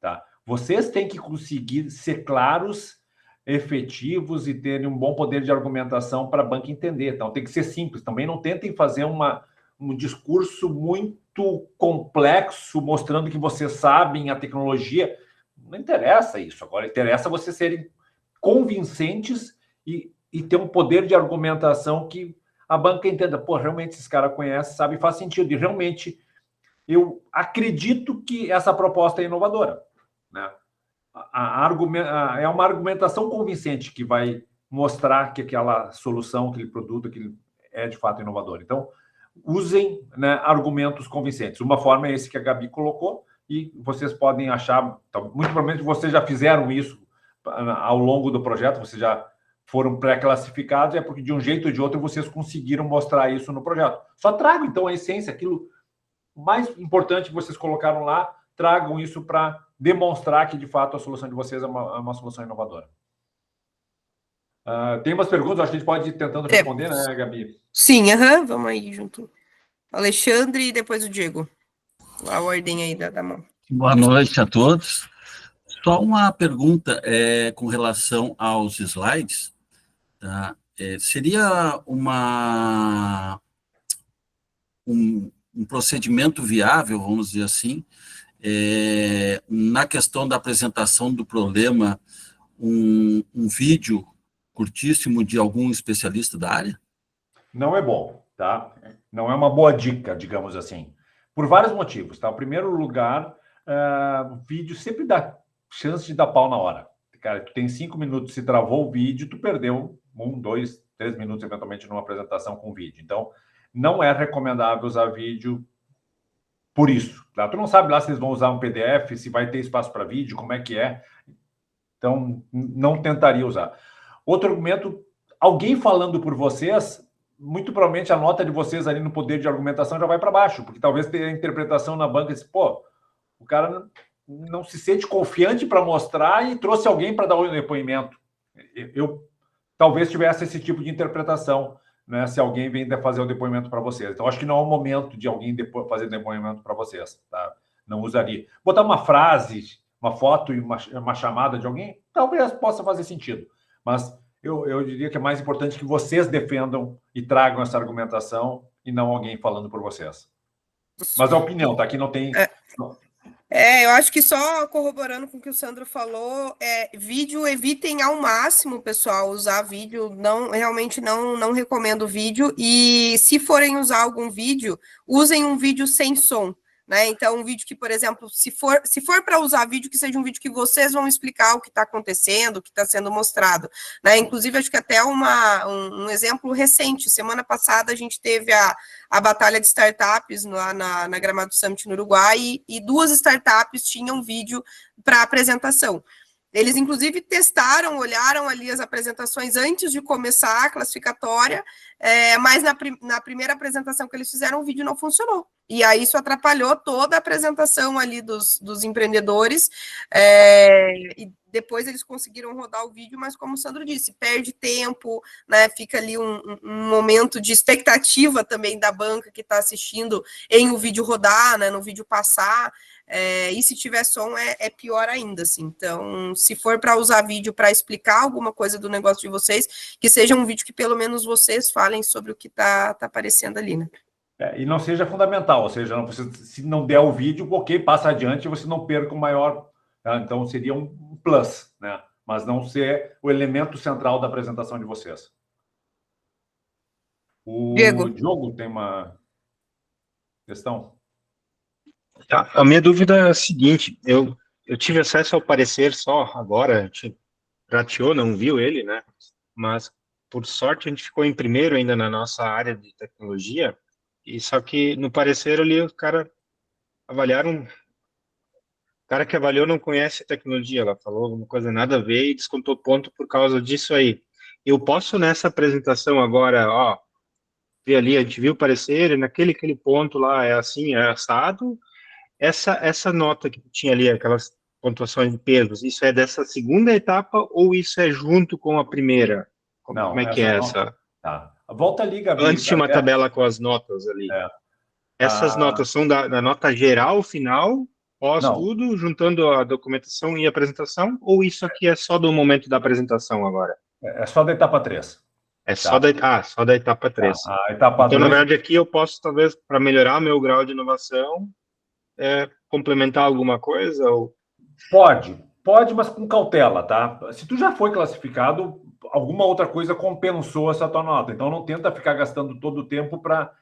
tá? Vocês têm que conseguir ser claros, efetivos e terem um bom poder de argumentação para a banca entender. Então, tem que ser simples. Também não tentem fazer um discurso muito complexo, mostrando que vocês sabem a tecnologia. Não interessa isso. Agora, interessa vocês serem convincentes e ter um poder de argumentação que a banca entenda. Pô, realmente esses caras conhecem, sabem, faz sentido. E realmente eu acredito que essa proposta é inovadora, né? É uma argumentação convincente que vai mostrar que aquela solução, aquele produto, aquele é de fato inovador. Então, usem, né, argumentos convincentes. Uma forma é esse que a Gabi colocou, e vocês podem achar, muito provavelmente vocês já fizeram isso ao longo do projeto, vocês já foram pré-classificados, é porque de um jeito ou de outro vocês conseguiram mostrar isso no projeto. Só tragam, então, a essência, aquilo mais importante que vocês colocaram lá, tragam isso para demonstrar que, de fato, a solução de vocês é uma solução inovadora. Tem umas perguntas, acho que a gente pode ir tentando responder, né, Gabi? Sim, vamos aí junto. Alexandre e depois o Diego. A ordem aí da mão. Boa noite a todos. Só uma pergunta com relação aos slides. Tá? Seria um procedimento viável, vamos dizer assim, na questão da apresentação do problema, um vídeo curtíssimo de algum especialista da área? Não é bom, tá? Não é uma boa dica, digamos assim. Por vários motivos, tá? Em primeiro lugar, o vídeo sempre dá chance de dar pau na hora. Cara, tu tem 5 minutos, se travou o vídeo, tu perdeu 1, 2, 3 minutos, eventualmente, numa apresentação com vídeo. Então, não é recomendável usar vídeo por isso, tá? Tu não sabe lá se eles vão usar um PDF, se vai ter espaço para vídeo, como é que é. Então, não tentaria usar. Outro argumento, alguém falando por vocês, muito provavelmente a nota de vocês ali no poder de argumentação já vai para baixo, porque talvez tenha a interpretação na banca de, pô, o cara não se sente confiante para mostrar e trouxe alguém para dar o depoimento. Eu talvez tivesse esse tipo de interpretação, né, se alguém vem fazer o depoimento para vocês. Então, acho que não é o momento de alguém fazer depoimento para vocês, tá? Não usaria. Botar uma frase, uma foto e uma chamada de alguém, talvez possa fazer sentido. Mas eu diria que é mais importante que vocês defendam e tragam essa argumentação e não alguém falando por vocês. Mas a opinião, tá? Aqui não tem... Eu acho que só corroborando com o que o Sandro falou, vídeo, evitem ao máximo, pessoal, usar vídeo, realmente não recomendo vídeo, e se forem usar algum vídeo, usem um vídeo sem som, né? Então, um vídeo que, por exemplo, se for para usar vídeo, que seja um vídeo que vocês vão explicar o que está acontecendo, o que está sendo mostrado, né? Inclusive, acho que até um exemplo recente, semana passada a gente teve a batalha de startups lá na Gramado Summit no Uruguai, e 2 startups tinham vídeo para apresentação. Eles, inclusive, testaram, olharam ali as apresentações antes de começar a classificatória, mas na primeira apresentação que eles fizeram, o vídeo não funcionou. E aí isso atrapalhou toda a apresentação ali dos empreendedores, e depois eles conseguiram rodar o vídeo, mas como o Sandro disse, perde tempo, né, fica ali um momento de expectativa também da banca que está assistindo em o vídeo rodar, né, no vídeo passar, e se tiver som é pior ainda, assim. Então, se for para usar vídeo para explicar alguma coisa do negócio de vocês, que seja um vídeo que pelo menos vocês falem sobre o que está aparecendo ali, né? E não seja fundamental, ou seja, se não der o vídeo, ok, passa adiante, você não perca o maior, tá? Então seria um plus, né? Mas não ser o elemento central da apresentação de vocês. O Diogo tem uma questão? A minha dúvida é a seguinte, eu tive acesso ao parecer só agora, a gente prateou, não viu ele, né? Mas, por sorte, a gente ficou em primeiro ainda na nossa área de tecnologia, e só que no parecer ali os caras avaliaram cara que avaliou não conhece a tecnologia, ela falou alguma coisa nada a ver e descontou ponto por causa disso aí. Eu posso, nessa apresentação agora, ó, ver ali, a gente viu o parecer, e naquele ponto lá é assim, é assado. Essa nota que tinha ali, aquelas pontuações de pesos, isso é dessa segunda etapa ou isso é junto com a primeira? Como é que é essa? Tá. Volta ali, Gabi. Antes tinha uma tabela com as notas ali. Essas notas são da nota geral final, pós tudo, juntando a documentação e a apresentação, ou isso aqui é só do momento da apresentação agora? É só da etapa 3. É só da etapa 3. A etapa então, 2... na verdade, aqui eu posso, talvez, para melhorar meu grau de inovação, complementar alguma coisa? Ou... Pode, mas com cautela, tá? Se tu já foi classificado, alguma outra coisa compensou essa tua nota. Então, não tenta ficar gastando todo o tempo para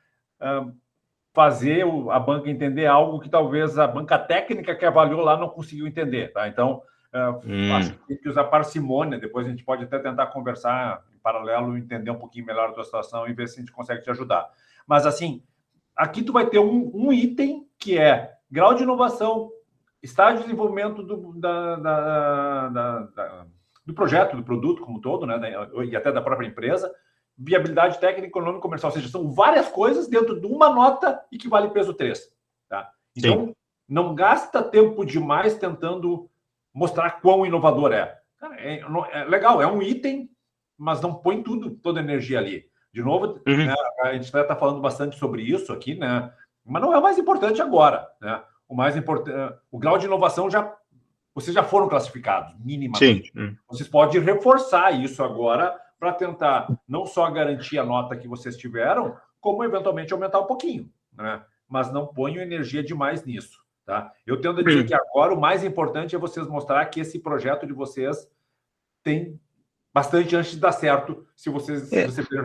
fazer a banca entender algo que talvez a banca técnica que avaliou lá não conseguiu entender, tá? Então, acho que tem que usar parcimônia. Depois a gente pode até tentar conversar em paralelo, entender um pouquinho melhor a tua situação e ver se a gente consegue te ajudar. Mas, assim, aqui tu vai ter um item que é grau de inovação, estágio de desenvolvimento do projeto, do produto como um todo, né, e até da própria empresa, viabilidade técnica, econômica, comercial, ou seja, são várias coisas dentro de uma nota e que vale peso 3. Tá? Então, não gasta tempo demais tentando mostrar quão inovador é. Cara, é legal, é um item, mas não põe toda a energia ali. De novo, né, a gente vai estar falando bastante sobre isso aqui, né, mas não é o mais importante agora. Né? O mais importante, o grau de inovação vocês já foram classificados, minimamente. Sim. Vocês podem reforçar isso agora para tentar não só garantir a nota que vocês tiveram, como eventualmente aumentar um pouquinho, né? Mas não ponham energia demais nisso, tá? Eu tendo a dizer que agora o mais importante é vocês mostrar que esse projeto de vocês tem bastante chance de dar certo se vocês...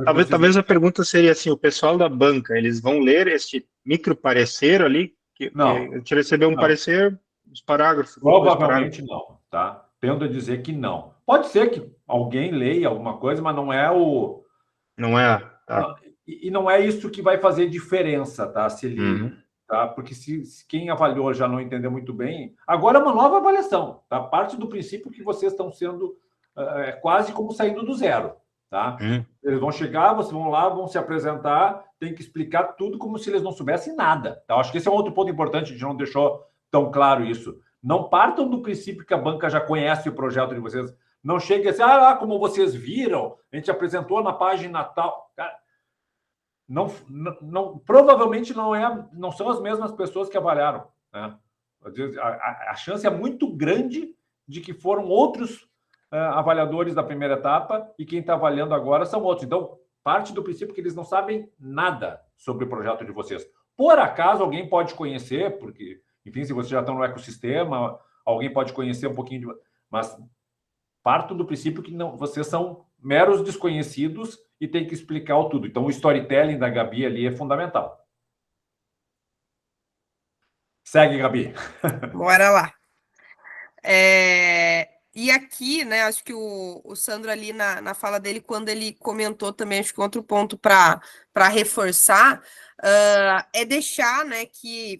Talvez a pergunta seria assim, o pessoal da banca, eles vão ler este micro parecer ali? Não. A gente recebeu um parecer, os parágrafos... Provavelmente não, tá? Tendo a dizer que não. Pode ser que alguém leia alguma coisa, mas não é o... Não é... Tá. E não é isso que vai fazer diferença, tá? Se ele... Tá? Porque se quem avaliou já não entendeu muito bem... Agora é uma nova avaliação, tá? Parte do princípio que vocês estão sendo quase como saindo do zero, tá? Eles vão chegar, vocês vão lá, vão se apresentar, tem que explicar tudo como se eles não soubessem nada. Tá? Acho que esse é um outro ponto importante, a gente não deixou tão claro isso. Não partam do princípio que a banca já conhece o projeto de vocês. Não chegue assim, como vocês viram, a gente apresentou na página tal. Cara, provavelmente não são as mesmas pessoas que avaliaram. Né? A chance é muito grande de que foram outros avaliadores da primeira etapa e quem está avaliando agora são outros. Então, parte do princípio que eles não sabem nada sobre o projeto de vocês. Por acaso, alguém pode conhecer, porque... Enfim, se vocês já estão no ecossistema, alguém pode conhecer um pouquinho de... Mas parto do princípio que vocês são meros desconhecidos e tem que explicar o tudo. Então, o storytelling da Gabi ali é fundamental. Segue, Gabi. Bora lá. E aqui, né, acho que o Sandro ali na fala dele, quando ele comentou também, acho que outro ponto para reforçar, é deixar, né,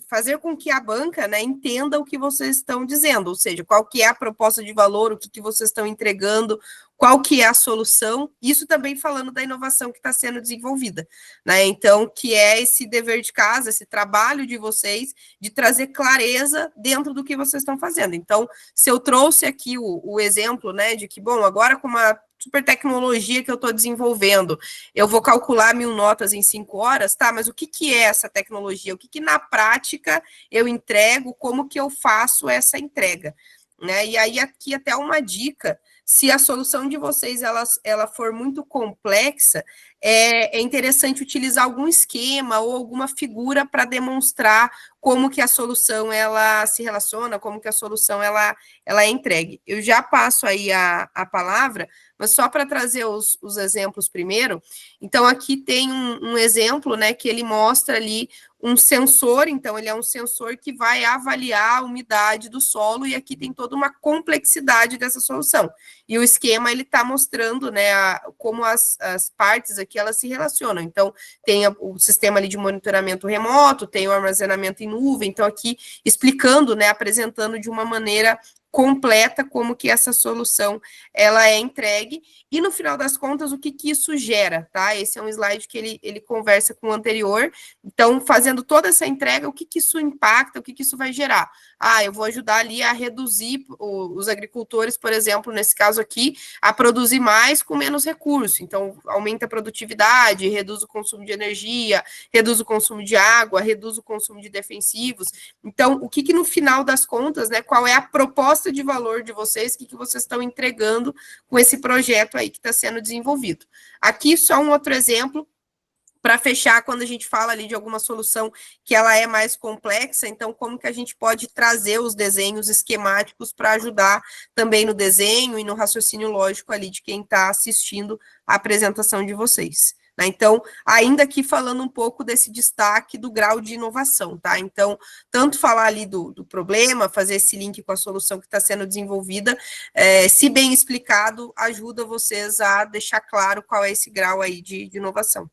fazer com que a banca, né, entenda o que vocês estão dizendo, ou seja, qual que é a proposta de valor, o que vocês estão entregando, qual que é a solução, isso também falando da inovação que está sendo desenvolvida, né, então, que é esse dever de casa, esse trabalho de vocês, de trazer clareza dentro do que vocês estão fazendo. Então, se eu trouxe aqui o exemplo, né, de que, bom, agora com uma super tecnologia que eu estou desenvolvendo, eu vou calcular 1000 notas em 5 horas, tá, mas o que é essa tecnologia? O que na prática eu entrego, como que eu faço essa entrega? Né? E aí aqui até uma dica, se a solução de vocês ela for muito complexa, é interessante utilizar algum esquema ou alguma figura para demonstrar como que a solução ela se relaciona, como que a solução ela é entregue. Eu já passo aí a palavra, mas só para trazer os exemplos primeiro. Então, aqui tem um exemplo, né, que ele mostra ali um sensor, então ele é um sensor que vai avaliar a umidade do solo, e aqui tem toda uma complexidade dessa solução. E o esquema, ele está mostrando, né, como as partes aqui que elas se relacionam. Então, tem o sistema ali de monitoramento remoto, tem o armazenamento em nuvem, então aqui explicando, né, apresentando de uma maneira completa como que essa solução ela é entregue, e no final das contas, o que isso gera, tá? Esse é um slide que ele conversa com o anterior, então, fazendo toda essa entrega, o que isso impacta, o que isso vai gerar? Eu vou ajudar ali a reduzir os agricultores, por exemplo, nesse caso aqui, a produzir mais com menos recurso, então, aumenta a produtividade, reduz o consumo de energia, reduz o consumo de água, reduz o consumo de defensivos, então, o que no final das contas, né, qual é a proposta de valor de vocês, o que vocês estão entregando com esse projeto aí que está sendo desenvolvido. Aqui só um outro exemplo, para fechar, quando a gente fala ali de alguma solução que ela é mais complexa, então como que a gente pode trazer os desenhos esquemáticos para ajudar também no desenho e no raciocínio lógico ali de quem está assistindo a apresentação de vocês. Né? Então, ainda aqui falando um pouco desse destaque do grau de inovação, tá? Então, tanto falar ali do problema, fazer esse link com a solução que está sendo desenvolvida, se bem explicado, ajuda vocês a deixar claro qual é esse grau aí de inovação.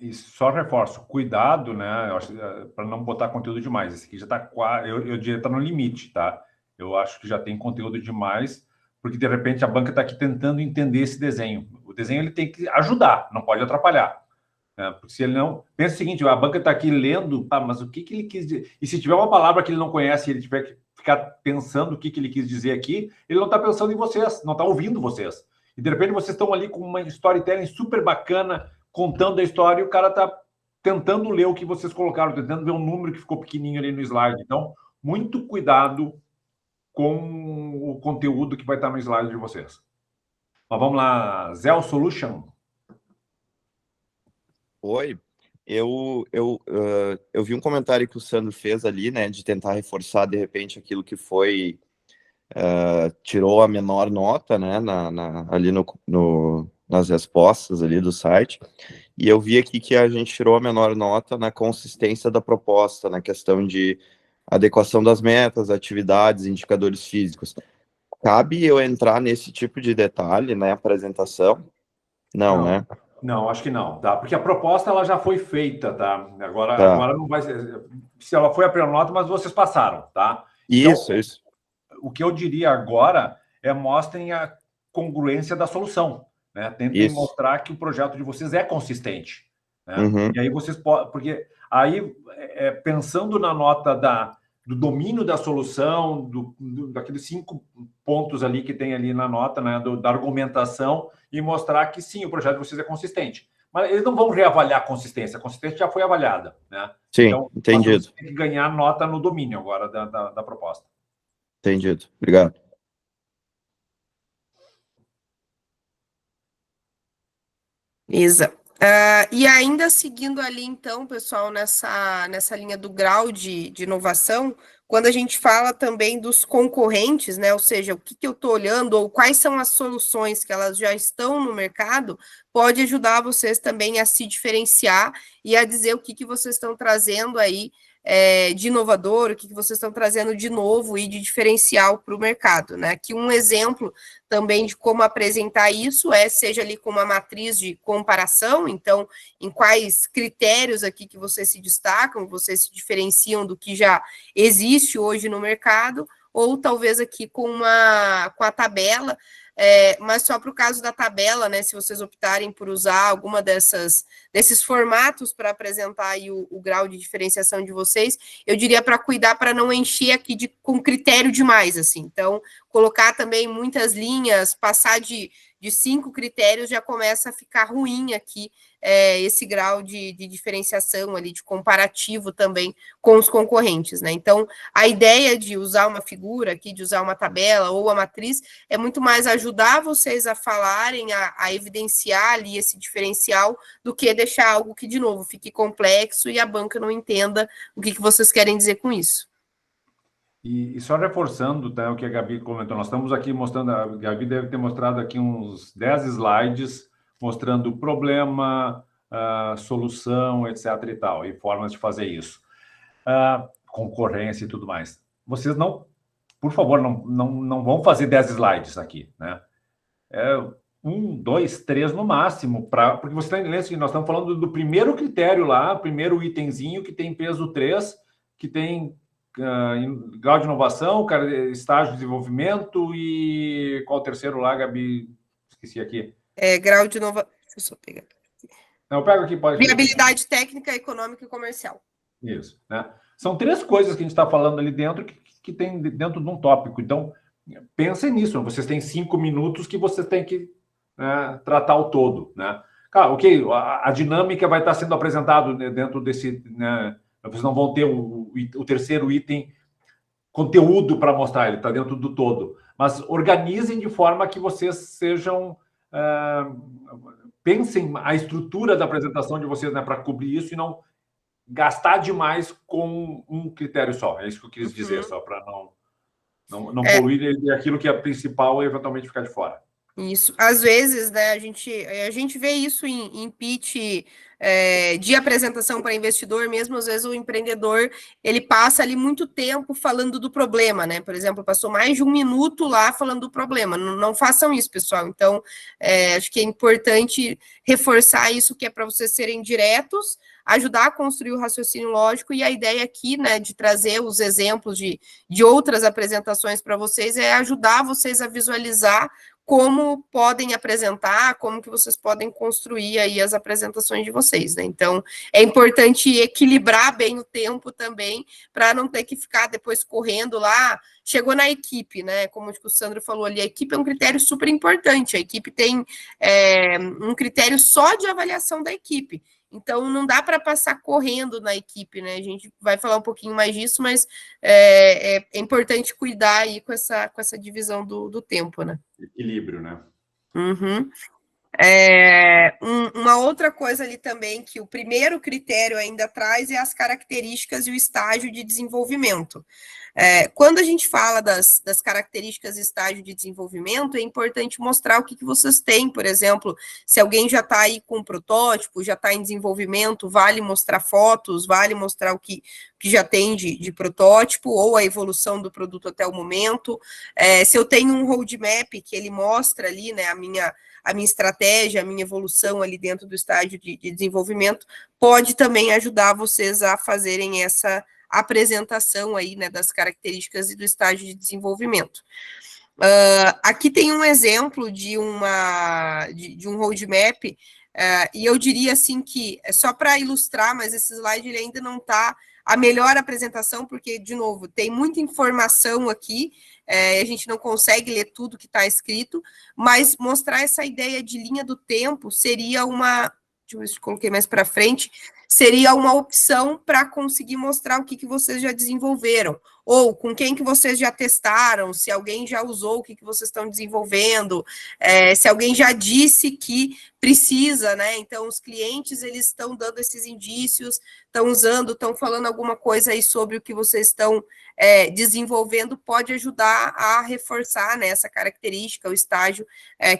E só reforço, cuidado, né? Para não botar conteúdo demais. Esse aqui já está quase, eu diria, está no limite, tá? Eu acho que já tem conteúdo demais, porque de repente a banca está aqui tentando entender esse desenho. O desenho ele tem que ajudar, não pode atrapalhar. Né? Porque se ele não. Pensa o seguinte: a banca está aqui lendo, mas o que ele quis dizer? E se tiver uma palavra que ele não conhece e ele tiver que ficar pensando o que ele quis dizer aqui, ele não está pensando em vocês, não está ouvindo vocês. E de repente vocês estão ali com uma storytelling super bacana, contando a história, e o cara está tentando ler o que vocês colocaram, tentando ver um número que ficou pequenininho ali no slide. Então, muito cuidado com o conteúdo que vai estar no slide de vocês. Mas vamos lá, Zell Solution. Oi, eu vi um comentário que o Sandro fez ali, né, de tentar reforçar, de repente, aquilo que foi, tirou a menor nota, né, ali nas respostas ali do site, e eu vi aqui que a gente tirou a menor nota na consistência da proposta, na questão de adequação das metas, atividades, indicadores físicos. Cabe eu entrar nesse tipo de detalhe na apresentação? Não, né? Não, acho que não, tá? Porque a proposta ela já foi feita, tá? Agora não vai ser. Se ela foi a primeira nota, mas vocês passaram, tá? Isso. O que eu diria agora é mostrem a congruência da solução, né? Tentem mostrar que o projeto de vocês é consistente, né? Uhum. E aí vocês podem, porque aí pensando na nota do domínio da solução, daqueles 5 pontos ali que tem ali na nota, né, da argumentação, e mostrar que sim, o projeto de vocês é consistente. Mas eles não vão reavaliar a consistência já foi avaliada, né? Sim, então, entendido. Você tem que ganhar nota no domínio agora da proposta. Entendido, obrigado. Exato. E ainda seguindo ali, então, pessoal, nessa linha do grau de inovação, quando a gente fala também dos concorrentes, né, ou seja, o que eu estou olhando, ou quais são as soluções que elas já estão no mercado, pode ajudar vocês também a se diferenciar e a dizer o que vocês estão trazendo aí de inovador, o que vocês estão trazendo de novo e de diferencial para o mercado, né? Aqui um exemplo também de como apresentar isso seja ali com uma matriz de comparação, então, em quais critérios aqui que vocês se destacam, vocês se diferenciam do que já existe hoje no mercado, ou talvez aqui com a tabela, mas só para o caso da tabela, né, se vocês optarem por usar alguma desses formatos para apresentar aí o grau de diferenciação de vocês, eu diria para cuidar para não encher aqui com critério demais, assim. Então, colocar também muitas linhas, passar de 5 critérios já começa a ficar ruim aqui esse grau de diferenciação ali, de comparativo também com os concorrentes, né? Então, a ideia de usar uma figura aqui, de usar uma tabela ou a matriz, é muito mais ajudar vocês a falarem, a evidenciar ali esse diferencial, do que deixar algo que, de novo, fique complexo e a banca não entenda o que vocês querem dizer com isso. E só reforçando, tá, o que a Gabi comentou, nós estamos aqui mostrando, a Gabi deve ter mostrado aqui uns 10 slides, mostrando o problema, solução, etc. e tal, e formas de fazer isso. Concorrência e tudo mais. Vocês não, por favor, não vão fazer 10 slides aqui, né? 1, 2, 3 no máximo, porque você está entendendo que nós estamos falando do primeiro critério lá, primeiro itemzinho que tem peso 3, que tem grau de inovação, estágio de desenvolvimento e qual o terceiro lá, Gabi? Esqueci aqui. Grau de inovação. Deixa eu só pegar. Não, eu pego aqui, pode. Viabilidade técnica, econômica e comercial. Isso, né? São 3 coisas que a gente está falando ali dentro que tem dentro de um tópico. Então, pensem nisso. Vocês têm 5 minutos que vocês têm que tratar o todo, né? Claro, ok, a dinâmica vai estar sendo apresentado dentro desse, né? Vocês não vão ter o terceiro item conteúdo para mostrar, ele está dentro do todo. Mas organizem de forma que vocês sejam... pensem a estrutura da apresentação de vocês, né, para cobrir isso e não gastar demais com um critério só. É isso que eu quis dizer, só para não poluir aquilo que é principal e eventualmente ficar de fora. Isso. Às vezes, né, a gente vê isso em pitch de apresentação para investidor mesmo. Às vezes o empreendedor, ele passa ali muito tempo falando do problema, né? Por exemplo, passou mais de 1 minuto lá falando do problema. Não façam isso, pessoal. Então, acho que é importante reforçar isso, que é para vocês serem diretos, ajudar a construir o raciocínio lógico, e a ideia aqui, né, de trazer os exemplos de outras apresentações para vocês é ajudar vocês a visualizar como podem apresentar, como que vocês podem construir aí as apresentações de vocês, né? Então, é importante equilibrar bem o tempo também, para não ter que ficar depois correndo lá. Chegou na equipe, né? Como o Sandro falou ali, a equipe é um critério super importante. A equipe tem um critério só de avaliação da equipe. Então, não dá para passar correndo na equipe, né? A gente vai falar um pouquinho mais disso, mas é importante cuidar aí com essa divisão do tempo, né? Equilíbrio, né? Uhum. Uma outra coisa ali também que o primeiro critério ainda traz é as características e o estágio de desenvolvimento. Quando a gente fala das características e estágio de desenvolvimento, é importante mostrar o que vocês têm. Por exemplo, se alguém já está aí com um protótipo, já está em desenvolvimento, vale mostrar fotos, vale mostrar o que já tem de protótipo, ou a evolução do produto até o momento. Se eu tenho um roadmap que ele mostra ali, né, a minha estratégia, a minha evolução ali dentro do estágio de desenvolvimento, pode também ajudar vocês a fazerem essa apresentação aí, né, das características e do estágio de desenvolvimento. Aqui tem um exemplo de um roadmap, e eu diria assim que, é só para ilustrar, mas esse slide ele ainda não está a melhor apresentação, porque, de novo, tem muita informação aqui, a gente não consegue ler tudo que está escrito, mas mostrar essa ideia de linha do tempo seria uma... Deixa eu ver se eu coloquei mais para frente. Seria uma opção para conseguir mostrar o que vocês já desenvolveram, ou com quem que vocês já testaram, se alguém já usou o que vocês estão desenvolvendo, se alguém já disse que precisa, né? Então, os clientes, eles estão dando esses indícios, estão usando, estão falando alguma coisa aí sobre o que vocês estão desenvolvendo, pode ajudar a reforçar, né, essa característica, o estágio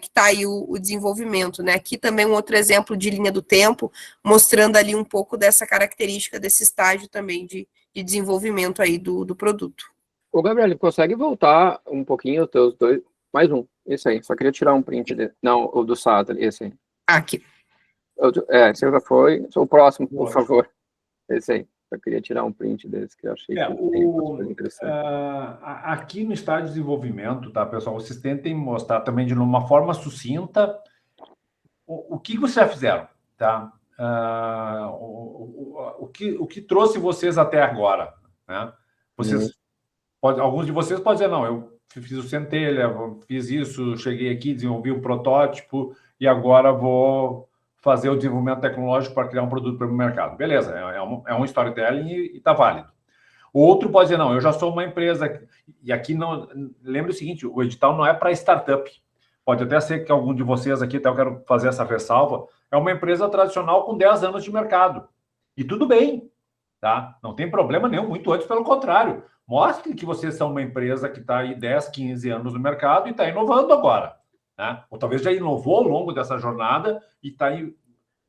que está aí o desenvolvimento, né? Aqui também um outro exemplo de linha do tempo, mostrando ali um pouco dessa característica, desse estágio também de desenvolvimento aí do produto. Ô, Gabriel, consegue voltar um pouquinho os teus dois? Mais um, esse aí, só queria tirar um print dele. Não, o do Sata, esse aí. Aqui. Esse já foi. O próximo, por favor. Esse aí. Eu queria tirar um print desse, que eu achei interessante. Aqui no estágio de desenvolvimento, tá, pessoal? Vocês tentem mostrar também de uma forma sucinta o que vocês já fizeram, tá? O que trouxe vocês até agora, né? Vocês alguns de vocês podem dizer, não, eu fiz o Centelha, fiz isso, cheguei aqui, desenvolvi o protótipo e agora vou fazer o desenvolvimento tecnológico para criar um produto para o mercado. Beleza, é um storytelling e está válido. O outro pode dizer, não, eu já sou uma empresa, e aqui não... Lembre o seguinte, o edital não é para startup. Pode até ser que algum de vocês aqui, até eu quero fazer essa ressalva, é uma empresa tradicional com 10 anos de mercado. E tudo bem, tá? Não tem problema nenhum, muito antes, pelo contrário. Mostre que vocês são uma empresa que está aí 10, 15 anos no mercado e está inovando agora, né? Ou talvez já inovou ao longo dessa jornada e está aí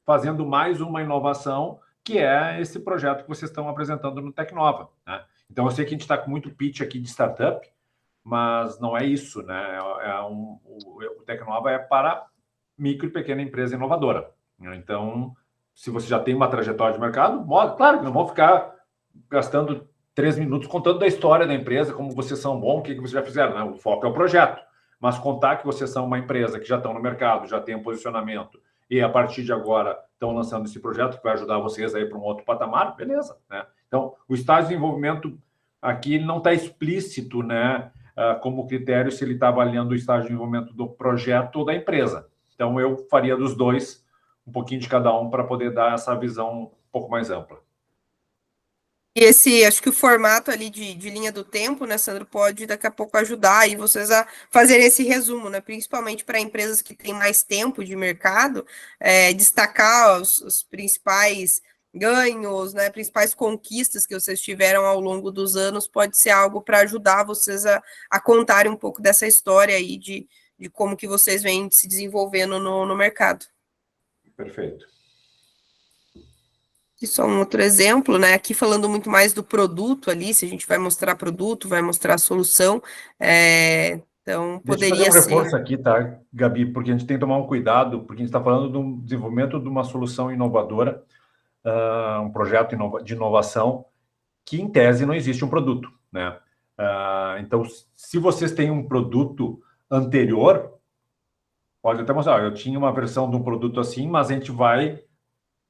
fazendo mais uma inovação, que é esse projeto que vocês estão apresentando no Tecnova, né? Então, eu sei que a gente está com muito pitch aqui de startup, mas não é isso, né? O Tecnova é para micro e pequena empresa inovadora. Então, se você já tem uma trajetória de mercado, claro que não vão ficar gastando 3 minutos contando da história da empresa, como vocês são bons, o que vocês já fizeram, né? O foco é o projeto. Mas contar que vocês são uma empresa que já estão no mercado, já tem um posicionamento, e a partir de agora estão lançando esse projeto que vai ajudar vocês aí para um outro patamar, beleza, né? Então, o estágio de desenvolvimento aqui não está explícito, né, como critério se ele está avaliando o estágio de desenvolvimento do projeto ou da empresa. Então, eu faria dos dois, um pouquinho de cada um, para poder dar essa visão um pouco mais ampla. E acho que o formato ali de linha do tempo, né, Sandro, pode daqui a pouco ajudar aí vocês a fazerem esse resumo, né, principalmente para empresas que têm mais tempo de mercado, destacar os principais ganhos, né, principais conquistas que vocês tiveram ao longo dos anos, pode ser algo para ajudar vocês a contarem um pouco dessa história aí de como que vocês vêm se desenvolvendo no mercado. Perfeito. E só um outro exemplo, né? Aqui falando muito mais do produto ali, se a gente vai mostrar produto, vai mostrar solução, então poderia Deixa eu fazer um ser... reforço aqui, tá, Gabi, porque a gente tem que tomar um cuidado, porque a gente está falando do desenvolvimento de uma solução inovadora, um projeto de inovação, que em tese não existe um produto, né? Então, se vocês têm um produto anterior, pode até mostrar, eu tinha uma versão de um produto assim, mas a gente vai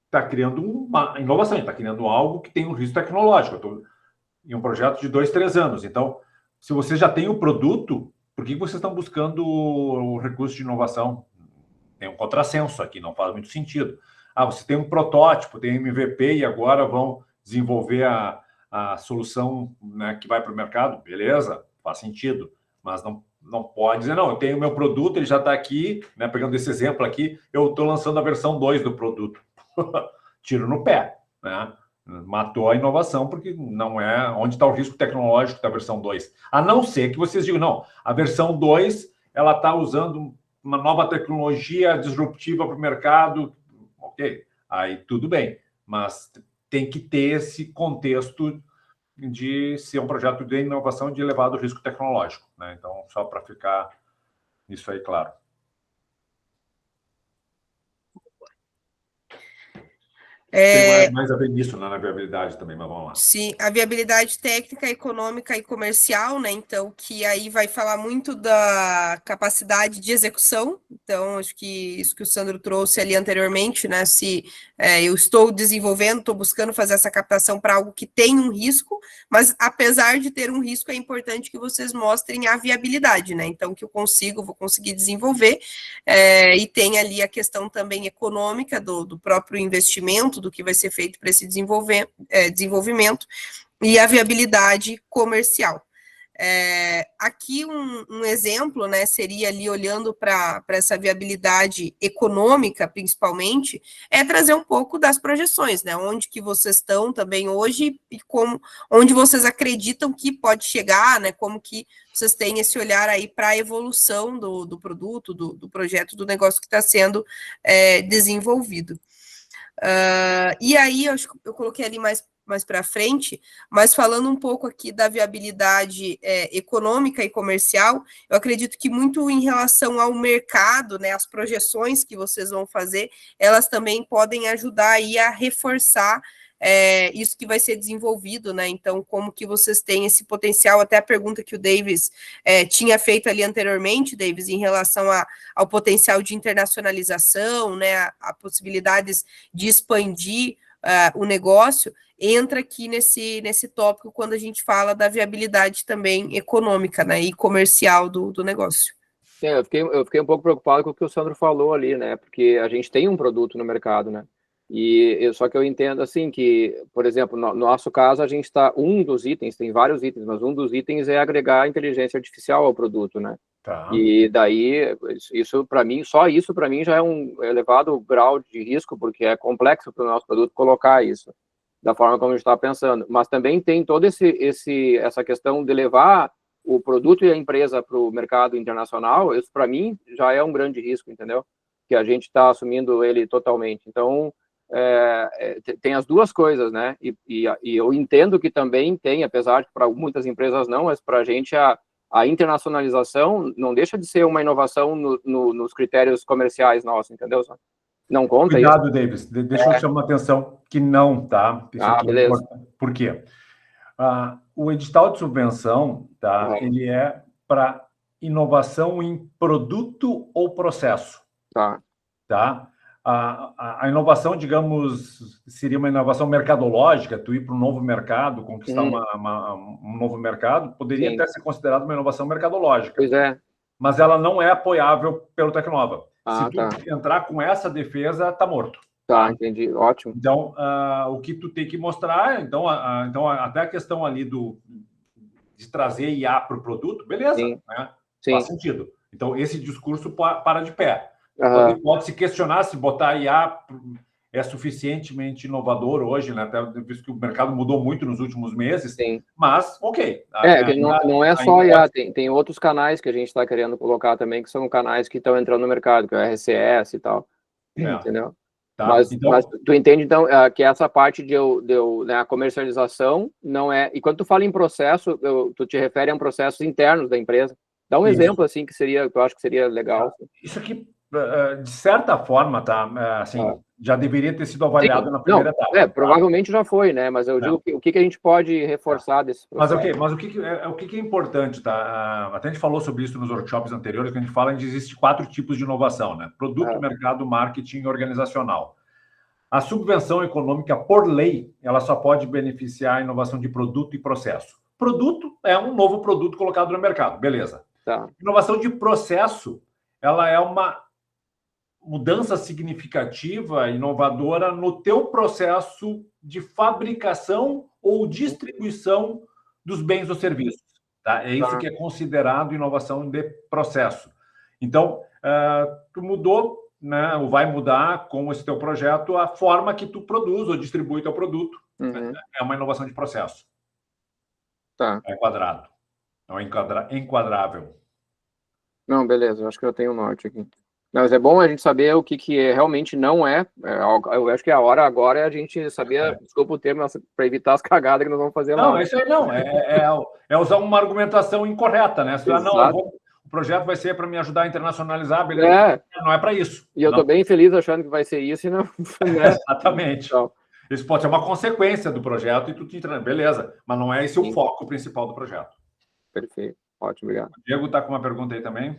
estar criando uma inovação, está criando algo que tem um risco tecnológico. Eu estou em um projeto de 2, 3 anos. Então, se você já tem o produto, por que vocês estão buscando o recurso de inovação? Tem um contrassenso aqui, não faz muito sentido. Você tem um protótipo, tem MVP e agora vão desenvolver a solução, né, que vai para o mercado? Beleza, faz sentido. Mas não pode dizer, não, eu tenho o meu produto, ele já está aqui, né, pegando esse exemplo aqui, eu estou lançando a versão 2 do produto. Tiro no pé, né? Matou a inovação, porque não é onde está o risco tecnológico da versão 2. A não ser que vocês digam, não, a versão 2 ela está usando uma nova tecnologia disruptiva para o mercado, ok, aí tudo bem, mas tem que ter esse contexto de ser um projeto de inovação de elevado risco tecnológico, né? Então, só para ficar isso aí claro. Tem mais a ver nisso, né, na viabilidade também, mas vamos lá. Sim, a viabilidade técnica, econômica e comercial, né? Então, que aí vai falar muito da capacidade de execução. Então, acho que isso que o Sandro trouxe ali anteriormente, né? Se eu estou desenvolvendo, estou buscando fazer essa captação para algo que tem um risco, mas apesar de ter um risco, é importante que vocês mostrem a viabilidade, né? Então, que vou conseguir desenvolver, e tem ali a questão também econômica do próprio investimento, do que vai ser feito para esse desenvolvimento, e a viabilidade comercial. Aqui um exemplo, né, seria ali olhando para essa viabilidade econômica, principalmente, trazer um pouco das projeções, né, onde que vocês estão também hoje e onde vocês acreditam que pode chegar, né, como que vocês têm esse olhar aí para a evolução do produto, do projeto, do negócio que está sendo desenvolvido. E aí, eu coloquei ali mais para frente, mas falando um pouco aqui da viabilidade econômica e comercial, eu acredito que muito em relação ao mercado, né, as projeções que vocês vão fazer, elas também podem ajudar aí a reforçar isso que vai ser desenvolvido, né? Então, como que vocês têm esse potencial, até a pergunta que o Davis tinha feito ali anteriormente, Davis, em relação ao potencial de internacionalização, né? A possibilidades de expandir o negócio, entra aqui nesse tópico quando a gente fala da viabilidade também econômica, né? E comercial do negócio. Eu fiquei um pouco preocupado com o que o Sandro falou ali, né? Porque a gente tem um produto no mercado, né? Só que eu entendo assim que, por exemplo, no nosso caso, a gente está, um dos itens, tem vários itens, mas um dos itens é agregar inteligência artificial ao produto, né? Tá. E daí, isso para mim, só isso para mim já é um elevado grau de risco, porque é complexo para o nosso produto colocar isso, da forma como a gente está pensando. Mas também tem toda essa questão de levar o produto e a empresa para o mercado internacional, isso para mim já é um grande risco, entendeu? Que a gente está assumindo ele totalmente. Então, tem as duas coisas, né? E eu entendo que também tem, apesar de para muitas empresas não, mas para a gente a internacionalização não deixa de ser uma inovação nos critérios comerciais nossos, entendeu? Não conta isso? Cuidado, Davis. Deixa eu chamar a atenção que não, tá? Isso aqui é beleza. importante. Por quê? O edital de subvenção, tá? Ele é para inovação em produto ou processo. Tá? A inovação, digamos, seria uma inovação mercadológica, tu ir para um novo mercado, conquistar um novo mercado, poderia até ser considerado uma inovação mercadológica. Pois é. Mas ela não é apoiável pelo Tecnova. Se tu entrar com essa defesa, tá morto. Entendi. Ótimo. Então, o que tu tem que mostrar, então até a questão ali de trazer IA para o produto, beleza, né? Faz sentido. Então, esse discurso para de pé. Pode se questionar se botar IA é suficientemente inovador hoje, né? Até visto que o mercado mudou muito nos últimos meses, mas, ok. Não é só IA, tem outros canais que a gente está querendo colocar também, que são canais que estão entrando no mercado, que é o RCS e tal, entendeu? Mas tu entende, então, que essa parte né, a comercialização não é... E quando tu fala em processo, tu te refere a processos internos da empresa. Dá um exemplo, assim, que eu acho que seria legal. Isso aqui, de certa forma, já deveria ter sido avaliado na primeira etapa. Provavelmente já foi, né? Mas eu digo o que a gente pode reforçar desse processo. Mas o que é importante, tá? Até a gente falou sobre isso nos workshops anteriores, que a gente fala que existe 4 tipos de inovação, né? Produto, mercado, marketing e organizacional. A subvenção econômica, por lei, ela só pode beneficiar a inovação de produto e processo. Produto é um novo produto colocado no mercado, beleza. Inovação de processo, ela é uma mudança significativa, inovadora no teu processo de fabricação ou distribuição dos bens ou serviços. Tá? É isso que é considerado inovação de processo. Então, tu mudou, né, ou vai mudar com esse teu projeto a forma que tu produz ou distribui teu produto. É uma inovação de processo. É enquadrado. É enquadrável. Não, beleza, eu acho que eu tenho um norte aqui. Não, mas é bom a gente saber o que realmente não é. Eu acho que a hora agora é a gente saber, desculpa o termo, para evitar as cagadas que nós vamos fazer lá. Não, isso aí não. É usar uma argumentação incorreta, né? O projeto vai ser para me ajudar a internacionalizar, beleza? Não é para isso. E eu estou bem feliz achando que vai ser isso e não. Né? Exatamente. Então. Isso pode ser uma consequência do projeto e tu te beleza, mas não é esse o foco principal do projeto. Perfeito. Ótimo, obrigado. O Diego está com uma pergunta aí também?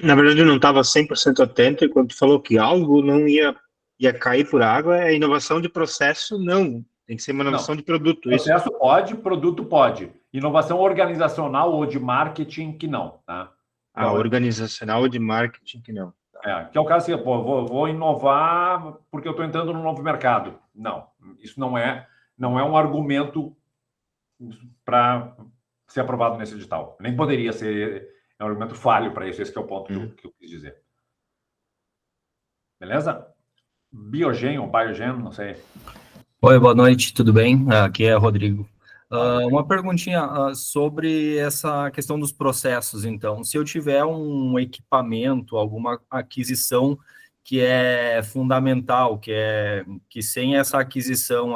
Na verdade, eu não estava 100% atento e quando tu falou que algo não ia cair por água, é inovação de processo, não. Tem que ser uma inovação de produto. Processo pode, produto pode. Inovação organizacional ou de marketing que não. Tá? Organizacional ou de marketing que não. Que é o caso assim, vou inovar porque eu estou entrando num novo mercado. Não, isso não é um argumento para ser aprovado nesse edital. Nem poderia ser um argumento falho para isso. Esse que é o ponto que eu quis dizer. Beleza? Biogen ou Biogen, não sei. Oi, boa noite, tudo bem? Aqui é Rodrigo. Uma perguntinha sobre essa questão dos processos, então. Se eu tiver um equipamento, alguma aquisição que é fundamental, que sem essa aquisição,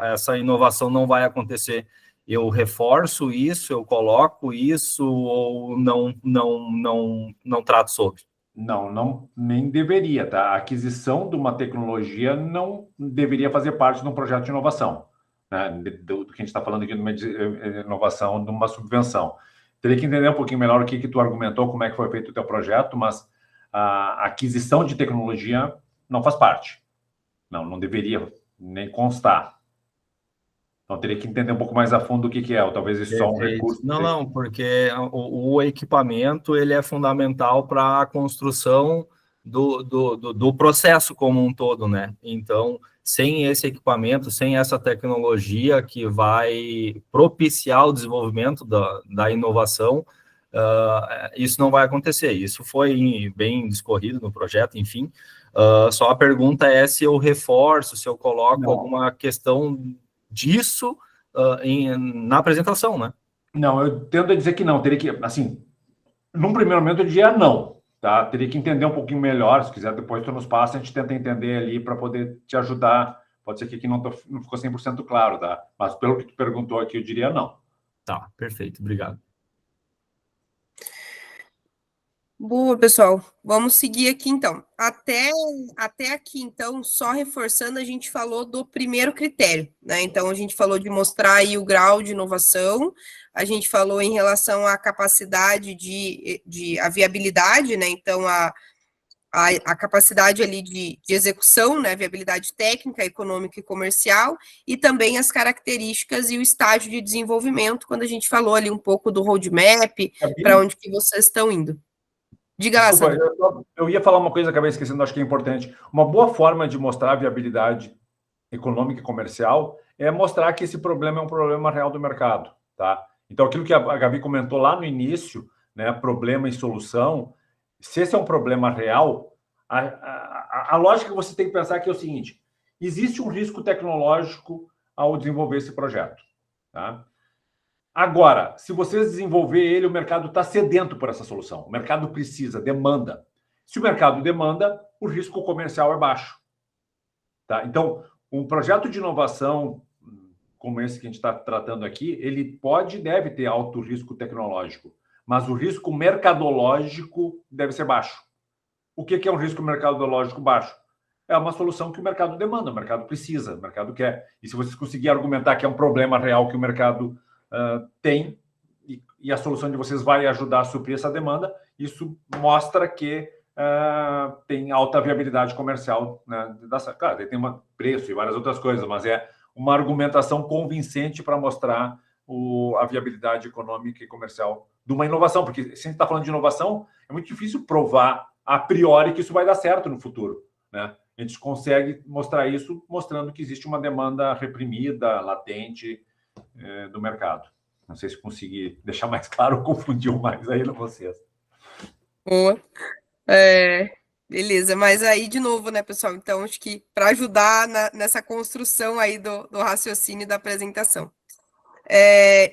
essa inovação não vai acontecer, eu reforço isso, eu coloco isso ou não trato sobre? Não, nem deveria, tá? A aquisição de uma tecnologia não deveria fazer parte de um projeto de inovação. Né, do que a gente está falando aqui de uma inovação, de uma subvenção. Teria que entender um pouquinho melhor o que tu argumentou, como é que foi feito o teu projeto, mas a aquisição de tecnologia não faz parte. Não deveria nem constar. Então, teria que entender um pouco mais a fundo o que é, ou talvez isso só um recurso. Não, porque o equipamento ele é fundamental para a construção do processo como um todo, né? Então, sem esse equipamento, sem essa tecnologia que vai propiciar o desenvolvimento da inovação, isso não vai acontecer. Isso foi bem discorrido no projeto, enfim. Só a pergunta é se eu reforço, se eu coloco alguma questão disso na apresentação, né? Não, eu tendo a dizer que não. Teria que, assim, num primeiro momento eu diria não. Tá? Teria que entender um pouquinho melhor, se quiser, depois tu nos passa, a gente tenta entender ali para poder te ajudar. Pode ser que aqui não ficou 100% claro, tá? Mas pelo que tu perguntou aqui, eu diria não. Tá, perfeito, obrigado. Boa, pessoal. Vamos seguir aqui, então. Até aqui, então, só reforçando, a gente falou do primeiro critério, né? Então, a gente falou de mostrar aí o grau de inovação, a gente falou em relação à capacidade a viabilidade, né? Então, a capacidade ali de execução, né? Viabilidade técnica, econômica e comercial, e também as características e o estágio de desenvolvimento, quando a gente falou ali um pouco do roadmap, para onde que vocês estão indo. Diga lá, Desculpa, Sandro. eu ia falar uma coisa que acabei esquecendo, acho que é importante. Uma boa forma de mostrar a viabilidade econômica e comercial é mostrar que esse problema é um problema real do mercado, tá? Então, aquilo que a Gabi comentou lá no início, né, problema e solução, se esse é um problema real, a lógica que você tem que pensar aqui é o seguinte: existe um risco tecnológico ao desenvolver esse projeto, tá? Agora, se você desenvolver ele, o mercado está sedento por essa solução. O mercado precisa, demanda. Se o mercado demanda, o risco comercial é baixo. Tá? Então, um projeto de inovação como esse que a gente está tratando aqui, ele pode e deve ter alto risco tecnológico, mas o risco mercadológico deve ser baixo. O que é um risco mercadológico baixo? É uma solução que o mercado demanda, o mercado precisa, o mercado quer. E se vocês conseguirem argumentar que é um problema real que o mercado tem, e a solução de vocês vai ajudar a suprir essa demanda, isso mostra que tem alta viabilidade comercial, né? Claro, tem um preço e várias outras coisas, mas é uma argumentação convincente para mostrar a viabilidade econômica e comercial de uma inovação, porque se a gente está falando de inovação, é muito difícil provar a priori que isso vai dar certo no futuro, né? A gente consegue mostrar isso mostrando que existe uma demanda reprimida, latente, do mercado. Não sei se consegui deixar mais claro ou confundiu mais aí com vocês. Boa. Beleza, mas aí, de novo, né, pessoal? Então, acho que para ajudar nessa construção aí do raciocínio da apresentação.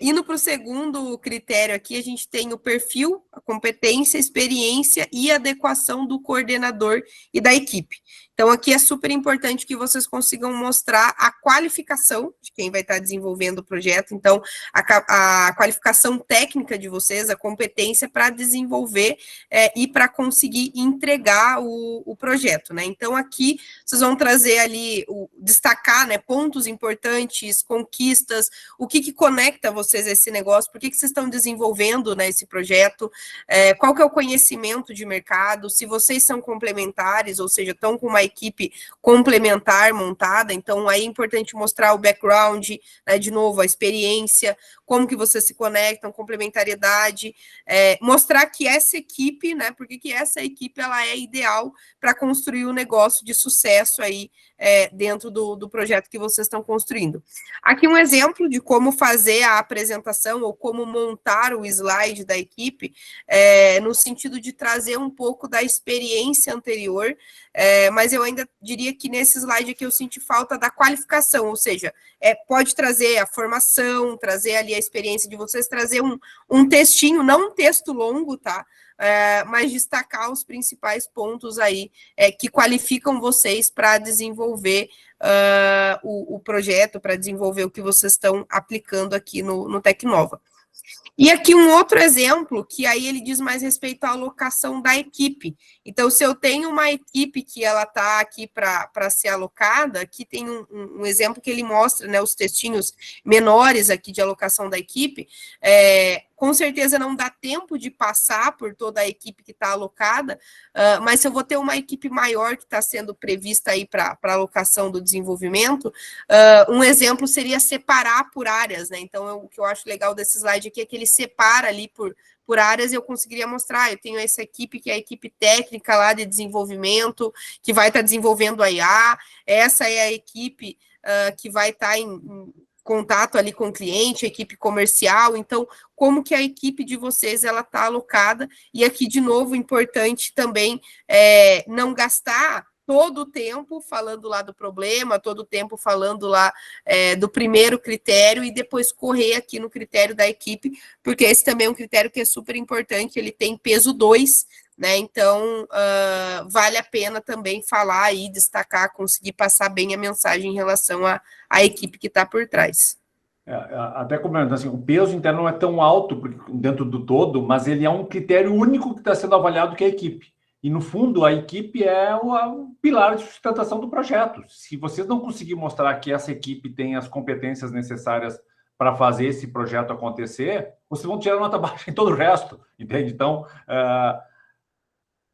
Indo para o segundo critério aqui, a gente tem o perfil, a competência, experiência e adequação do coordenador e da equipe. Então, aqui é super importante que vocês consigam mostrar a qualificação de quem vai estar desenvolvendo o projeto. Então, a qualificação técnica de vocês, a competência para desenvolver e para conseguir entregar o projeto, né? Então, aqui, vocês vão trazer ali, destacar, né, pontos importantes, conquistas, o que conecta vocês a esse negócio, por que vocês estão desenvolvendo, né, esse projeto, qual que é o conhecimento de mercado, se vocês são complementares, ou seja, estão com uma equipe complementar montada, então aí é importante mostrar o background, né, de novo, a experiência, como que vocês se conectam, complementariedade, mostrar que essa equipe, né, porque que essa equipe, ela é ideal para construir um negócio de sucesso aí, dentro do projeto que vocês estão construindo. Aqui um exemplo de como fazer a apresentação ou como montar o slide da equipe, no sentido de trazer um pouco da experiência anterior, mas eu ainda diria que nesse slide aqui eu senti falta da qualificação, ou seja, pode trazer a formação, trazer ali a experiência de vocês, trazer um textinho, não um texto longo, tá? Mas destacar os principais pontos aí que qualificam vocês para desenvolver o projeto, para desenvolver o que vocês estão aplicando aqui no Tecnova. E aqui um outro exemplo, que aí ele diz mais respeito à alocação da equipe. Então, se eu tenho uma equipe que ela está aqui para ser alocada, aqui tem um exemplo que ele mostra, né, os textinhos menores aqui de alocação da equipe, com certeza não dá tempo de passar por toda a equipe que está alocada, mas se eu vou ter uma equipe maior que está sendo prevista aí para alocação do desenvolvimento, um exemplo seria separar por áreas, né? Então, o que eu acho legal desse slide aqui é que ele separa ali por áreas, eu conseguiria mostrar, eu tenho essa equipe que é a equipe técnica lá de desenvolvimento, que vai estar desenvolvendo a IA, essa é a equipe que vai estar em contato ali com o cliente, a equipe comercial, então, como que a equipe de vocês, ela está alocada, e aqui, de novo, importante também não gastar todo o tempo falando lá do problema, todo o tempo falando lá do primeiro critério, e depois correr aqui no critério da equipe, porque esse também é um critério que é super importante, ele tem peso 2, né? Então, vale a pena também falar e destacar, conseguir passar bem a mensagem em relação à equipe que está por trás. Até comentando assim, o peso interno não é tão alto dentro do todo, mas ele é um critério único que está sendo avaliado, que é a equipe. E, no fundo, a equipe é o pilar de sustentação do projeto. Se vocês não conseguirem mostrar que essa equipe tem as competências necessárias para fazer esse projeto acontecer, vocês vão tirar nota baixa em todo o resto, entende? Então,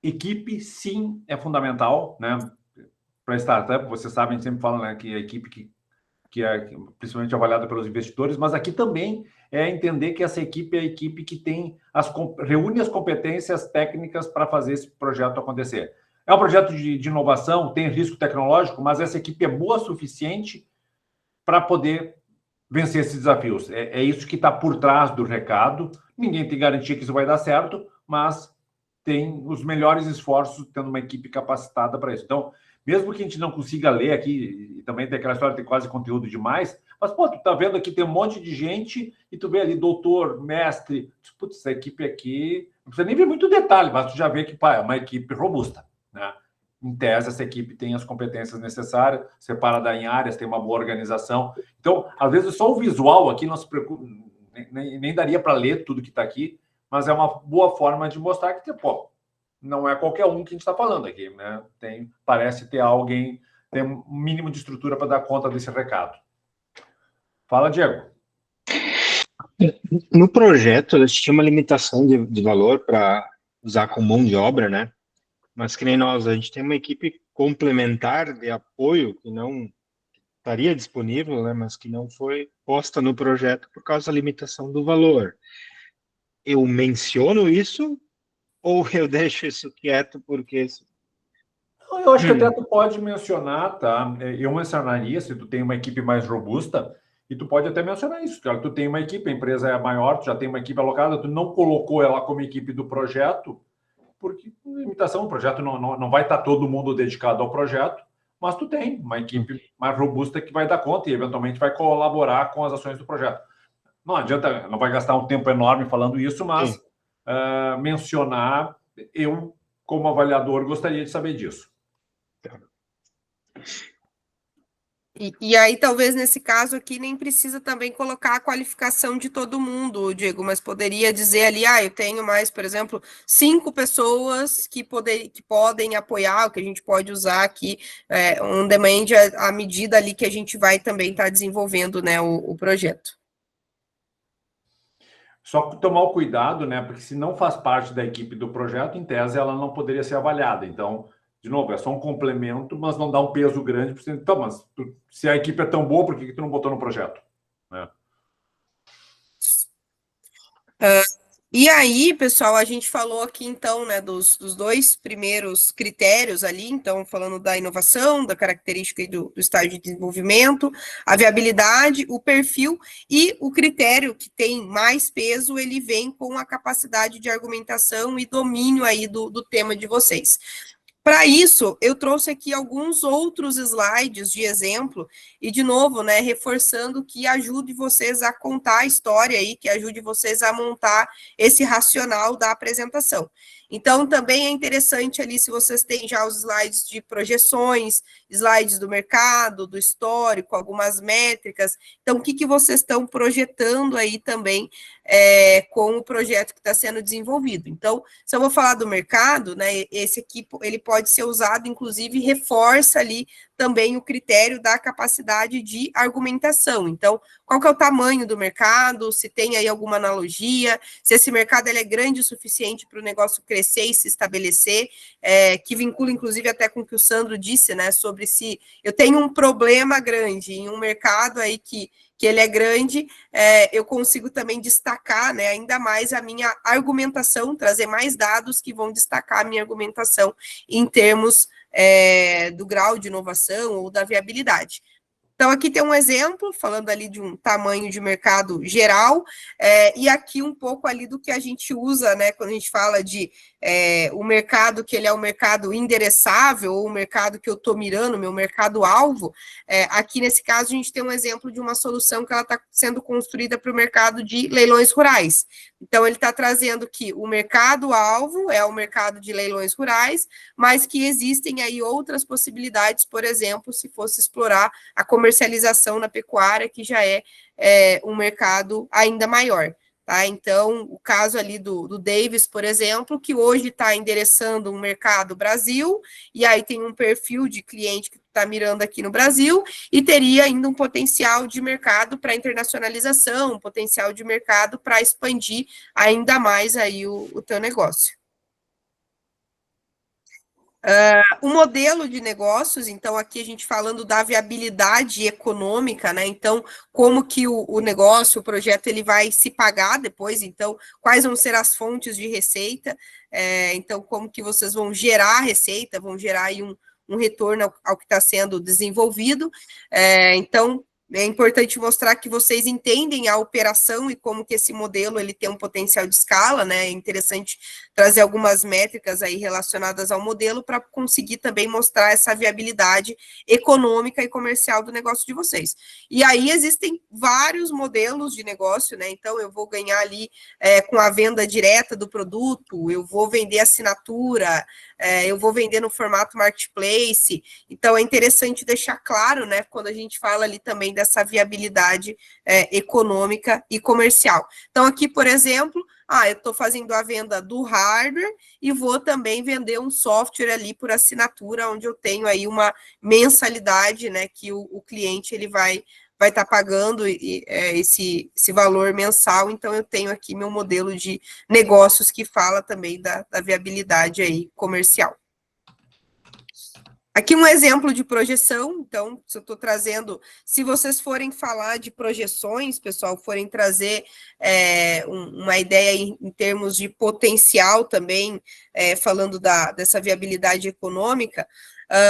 equipe, sim, é fundamental, né? Para startup, vocês sabem, sempre falam, né, que a equipe que é principalmente avaliada pelos investidores, mas aqui também é entender que essa equipe é a equipe que tem reúne as competências técnicas para fazer esse projeto acontecer. É um projeto de inovação, tem risco tecnológico, mas essa equipe é boa o suficiente para poder vencer esses desafios. É isso que está por trás do recado. Ninguém tem garantia que isso vai dar certo, mas tem os melhores esforços tendo uma equipe capacitada para isso. Então, mesmo que a gente não consiga ler aqui, e também tem aquela história, tem quase conteúdo demais, mas, pô, tu tá vendo aqui, tem um monte de gente, e tu vê ali doutor, mestre, putz, essa equipe aqui, não precisa nem ver muito detalhe, mas tu já vê que, pá, é uma equipe robusta, né? Em tese, essa equipe tem as competências necessárias, separada em áreas, tem uma boa organização. Então, às vezes, só o visual aqui não se preocupa, nem daria para ler tudo que está aqui, mas é uma boa forma de mostrar que, pô, não é qualquer um que a gente está falando aqui, né? Parece ter alguém, tem um mínimo de estrutura para dar conta desse recado. Fala, Diego. No projeto, a gente tinha uma limitação de valor para usar com mão de obra, né? Mas que nem nós, a gente tem uma equipe complementar de apoio que não estaria disponível, né? Mas que não foi posta no projeto por causa da limitação do valor. Eu menciono isso ou eu deixo isso quieto porque... Eu acho que até tu pode mencionar, tá? Eu mencionaria, se tu tem uma equipe mais robusta, e tu pode até mencionar isso, cara. Tu tem uma equipe, a empresa é maior, tu já tem uma equipe alocada, tu não colocou ela como equipe do projeto, porque limitação, o projeto não vai estar todo mundo dedicado ao projeto, mas tu tem uma equipe mais robusta que vai dar conta e eventualmente vai colaborar com as ações do projeto. Não adianta, não vai gastar um tempo enorme falando isso, mas mencionar, eu, como avaliador, gostaria de saber disso. E aí, talvez, nesse caso aqui, nem precisa também colocar a qualificação de todo mundo, Diego, mas poderia dizer ali, eu tenho mais, por exemplo, 5 pessoas que podem apoiar, o que a gente pode usar aqui, on demand, à medida ali que a gente vai também estar desenvolvendo, né, o projeto. Só tomar o cuidado, né, porque se não faz parte da equipe do projeto, em tese, ela não poderia ser avaliada, então... De novo, é só um complemento, mas não dá um peso grande. Então, mas se a equipe é tão boa, por que tu não botou no projeto? E aí, pessoal, a gente falou aqui, então, né, dos 2 primeiros critérios ali, então, falando da inovação, da característica e do estágio de desenvolvimento, a viabilidade, o perfil e o critério que tem mais peso, ele vem com a capacidade de argumentação e domínio aí do tema de vocês. Para isso, eu trouxe aqui alguns outros slides de exemplo, e de novo, né, reforçando que ajude vocês a contar a história aí, que ajude vocês a montar esse racional da apresentação. Então, também é interessante ali, se vocês têm já os slides de projeções, slides do mercado, do histórico, algumas métricas. Então, o que vocês estão projetando aí também com o projeto que está sendo desenvolvido. Então, se eu vou falar do mercado, né, esse aqui, ele pode ser usado, inclusive, reforça ali também o critério da capacidade de argumentação. Então, qual que é o tamanho do mercado, se tem aí alguma analogia, se esse mercado ele é grande o suficiente para o negócio crescer e se estabelecer, que vincula, inclusive, até com o que o Sandro disse, né, sobre se eu tenho um problema grande em um mercado aí que ele é grande, eu consigo também destacar, né, ainda mais a minha argumentação, trazer mais dados que vão destacar a minha argumentação em termos do grau de inovação ou da viabilidade. Então, aqui tem um exemplo, falando ali de um tamanho de mercado geral, e aqui um pouco ali do que a gente usa, né, quando a gente fala de o mercado que ele é o mercado endereçável, ou o mercado que eu estou mirando, meu mercado-alvo. Aqui, nesse caso, a gente tem um exemplo de uma solução que ela está sendo construída para o mercado de leilões rurais. Então, ele está trazendo que o mercado-alvo é o mercado de leilões rurais, mas que existem aí outras possibilidades, por exemplo, se fosse explorar a comercialização na pecuária, que já é um mercado ainda maior. Tá? Então, o caso ali do Davis, por exemplo, que hoje está endereçando um mercado Brasil, e aí tem um perfil de cliente que está mirando aqui no Brasil, e teria ainda um potencial de mercado para internacionalização, um potencial de mercado para expandir ainda mais aí o teu negócio. O modelo de negócios, então, aqui a gente falando da viabilidade econômica, né? Então, como que o negócio, o projeto, ele vai se pagar depois, então, quais vão ser as fontes de receita, então, como que vocês vão gerar receita, vão gerar aí um retorno ao que está sendo desenvolvido. Então, é importante mostrar que vocês entendem a operação e como que esse modelo ele tem um potencial de escala, né? É interessante trazer algumas métricas aí relacionadas ao modelo para conseguir também mostrar essa viabilidade econômica e comercial do negócio de vocês. E aí existem vários modelos de negócio, né? Então, eu vou ganhar ali com a venda direta do produto, eu vou vender assinatura, eu vou vender no formato marketplace. Então, é interessante deixar claro, né, quando a gente fala ali também dessa viabilidade econômica e comercial. Então, aqui, por exemplo, eu estou fazendo a venda do hardware e vou também vender um software ali por assinatura, onde eu tenho aí uma mensalidade, né, que o cliente ele vai estar pagando esse valor mensal. Então, eu tenho aqui meu modelo de negócios que fala também da viabilidade aí comercial. Aqui um exemplo de projeção, então, se eu estou trazendo, se vocês forem falar de projeções, pessoal, forem trazer uma ideia em termos de potencial também, falando dessa viabilidade econômica,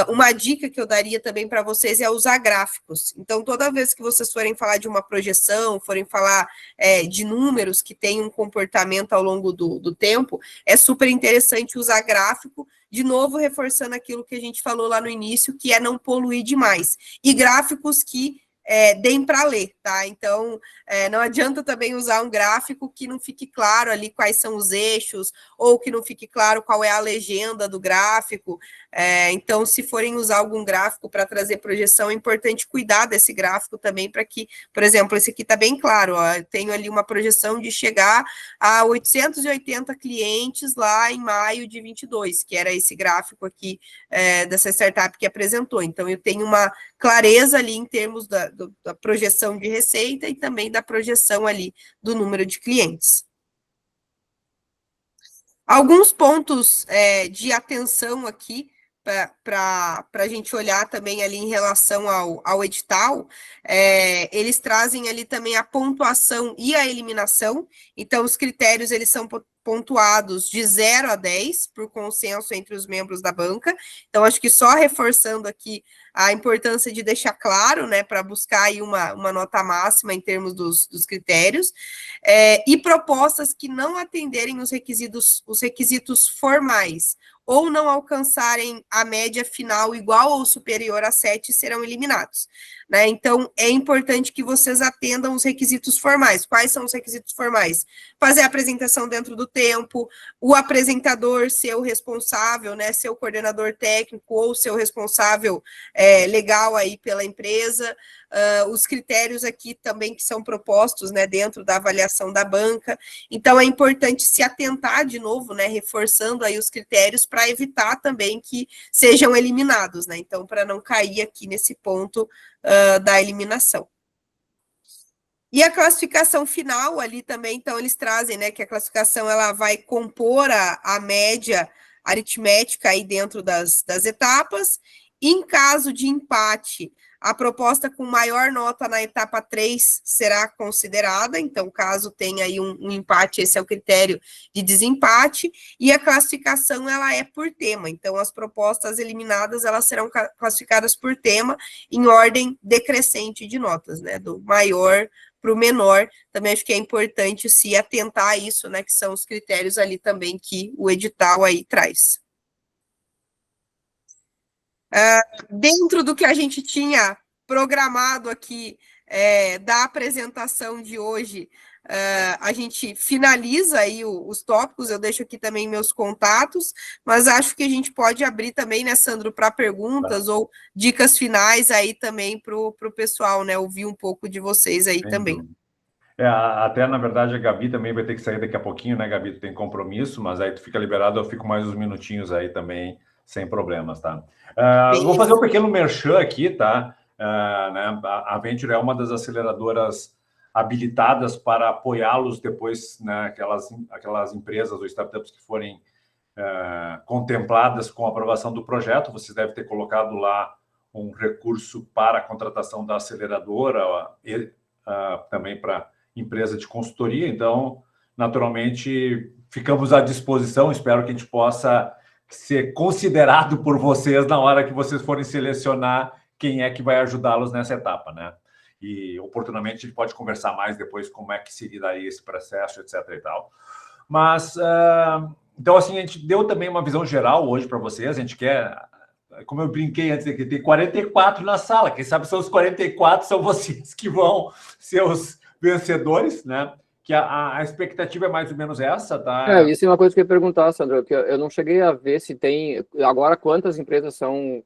uma dica que eu daria também para vocês é usar gráficos. Então, toda vez que vocês forem falar de uma projeção, forem falar de números que têm um comportamento ao longo do tempo, é super interessante usar gráfico, de novo reforçando aquilo que a gente falou lá no início, que é não poluir demais. E gráficos que deem para ler, tá? Então, não adianta também usar um gráfico que não fique claro ali quais são os eixos, ou que não fique claro qual é a legenda do gráfico. Então, se forem usar algum gráfico para trazer projeção, é importante cuidar desse gráfico também para que, por exemplo, esse aqui está bem claro, ó, eu tenho ali uma projeção de chegar a 880 clientes lá em maio de 22, que era esse gráfico aqui dessa startup que apresentou. Então, eu tenho uma clareza ali em termos da projeção de receita e também da projeção ali do número de clientes. Alguns pontos de atenção aqui para a gente olhar também ali em relação ao edital, eles trazem ali também a pontuação e a eliminação. Então, os critérios, eles são pontuados de 0 a 10, por consenso entre os membros da banca. Então, acho que só reforçando aqui a importância de deixar claro, né, para buscar aí uma nota máxima em termos dos critérios, e propostas que não atenderem os requisitos formais, ou não alcançarem a média final igual ou superior a 7, serão eliminados. Né? Então, é importante que vocês atendam os requisitos formais. Quais são os requisitos formais? Fazer a apresentação dentro do tempo, o apresentador ser o responsável, né, ser o coordenador técnico ou ser o responsável legal aí pela empresa, os critérios aqui também que são propostos, né, dentro da avaliação da banca. Então, é importante se atentar de novo, né, reforçando aí os critérios para evitar também que sejam eliminados, né, então, para não cair aqui nesse ponto da eliminação. E a classificação final ali também, então, eles trazem, né, que a classificação ela vai compor a média aritmética aí dentro das etapas. Em caso de empate, a proposta com maior nota na etapa 3 será considerada, então, caso tenha aí um empate, esse é o critério de desempate, e a classificação, ela é por tema, então, as propostas eliminadas, elas serão classificadas por tema, em ordem decrescente de notas, né, do maior para o menor. Também acho que é importante se atentar a isso, né, que são os critérios ali também que o edital aí traz. Dentro do que a gente tinha programado aqui da apresentação de hoje, a gente finaliza aí os tópicos, eu deixo aqui também meus contatos, mas acho que a gente pode abrir também, né, Sandro, para perguntas ou dicas finais aí também para o pessoal, né, ouvir um pouco de vocês aí também. Até, na verdade, a Gabi também vai ter que sair daqui a pouquinho, né, Gabi? Tu tem compromisso, mas aí tu fica liberado, eu fico mais uns minutinhos aí também, sem problemas, tá? Vou fazer um pequeno merchan aqui, tá? Né, a Venture é uma das aceleradoras habilitadas para apoiá-los depois, né, aquelas empresas ou startups que forem contempladas com a aprovação do projeto. Vocês devem ter colocado lá um recurso para a contratação da aceleradora e também para empresa de consultoria. Então, naturalmente, ficamos à disposição. Espero que a gente possa ser considerado por vocês na hora que vocês forem selecionar quem é que vai ajudá-los nessa etapa, né? E, oportunamente, a gente pode conversar mais depois como é que se daí esse processo, etc. e tal. Mas, então, assim, a gente deu também uma visão geral hoje para vocês. A gente quer, como eu brinquei antes, que tem 44 na sala. Quem sabe são os 44, são vocês que vão ser os vencedores, né? Que a expectativa é mais ou menos essa, tá? Isso é uma coisa que eu ia perguntar, Sandro, que eu não cheguei a ver se tem... Agora, quantas empresas são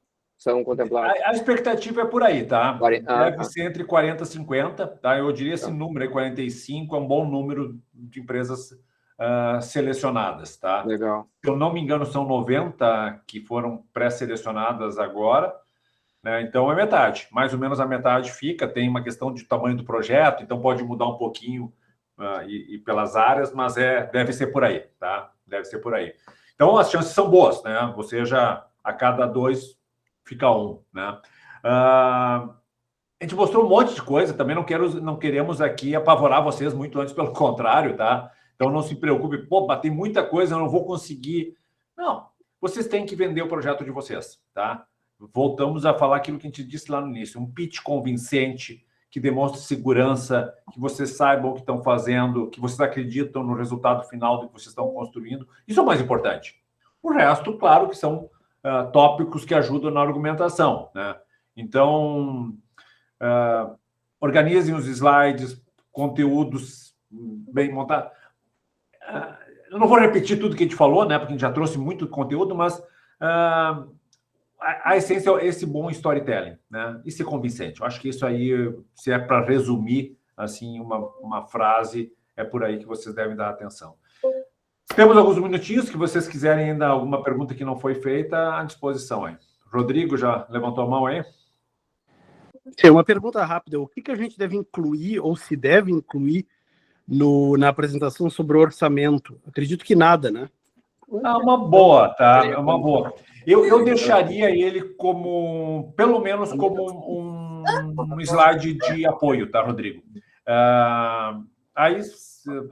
contempladas? A expectativa é por aí, tá? Deve ser entre 40 e 50, tá? Eu diria esse número aí, 45, é um bom número de empresas selecionadas, tá? Legal. Se eu não me engano, são 90 que foram pré-selecionadas agora, né? Então é metade, mais ou menos a metade fica. Tem uma questão de tamanho do projeto, então pode mudar um pouquinho e pelas áreas, mas deve ser por aí, tá? Deve ser por aí. Então as chances são boas, né? Você já, a cada 2 fica 1, né? A gente mostrou um monte de coisa, também não queremos aqui apavorar vocês muito, antes pelo contrário, tá? Então não se preocupe, tem muita coisa, eu não vou conseguir. Não, vocês têm que vender o projeto de vocês, tá? Voltamos a falar aquilo que a gente disse lá no início, um pitch convincente, que demonstre segurança, que vocês saibam o que estão fazendo, que vocês acreditam no resultado final do que vocês estão construindo. Isso é o mais importante. O resto, claro, que são tópicos que ajudam na argumentação, né? Então, organizem os slides, conteúdos bem montados. Eu não vou repetir tudo que a gente falou, né? Porque a gente já trouxe muito conteúdo, mas a essência é esse bom storytelling, né? E ser convincente. Eu acho que isso aí, se é para resumir assim uma frase, é por aí que vocês devem dar atenção. Temos alguns minutinhos, que vocês quiserem ainda alguma pergunta que não foi feita, à disposição aí. Rodrigo já levantou a mão aí? Sim, uma pergunta rápida. O que a gente deve incluir, ou se deve incluir, na apresentação sobre o orçamento? Acredito que nada, né? Uma boa, tá? É uma boa. Eu deixaria ele como, pelo menos, como um slide de apoio, tá, Rodrigo? Aí,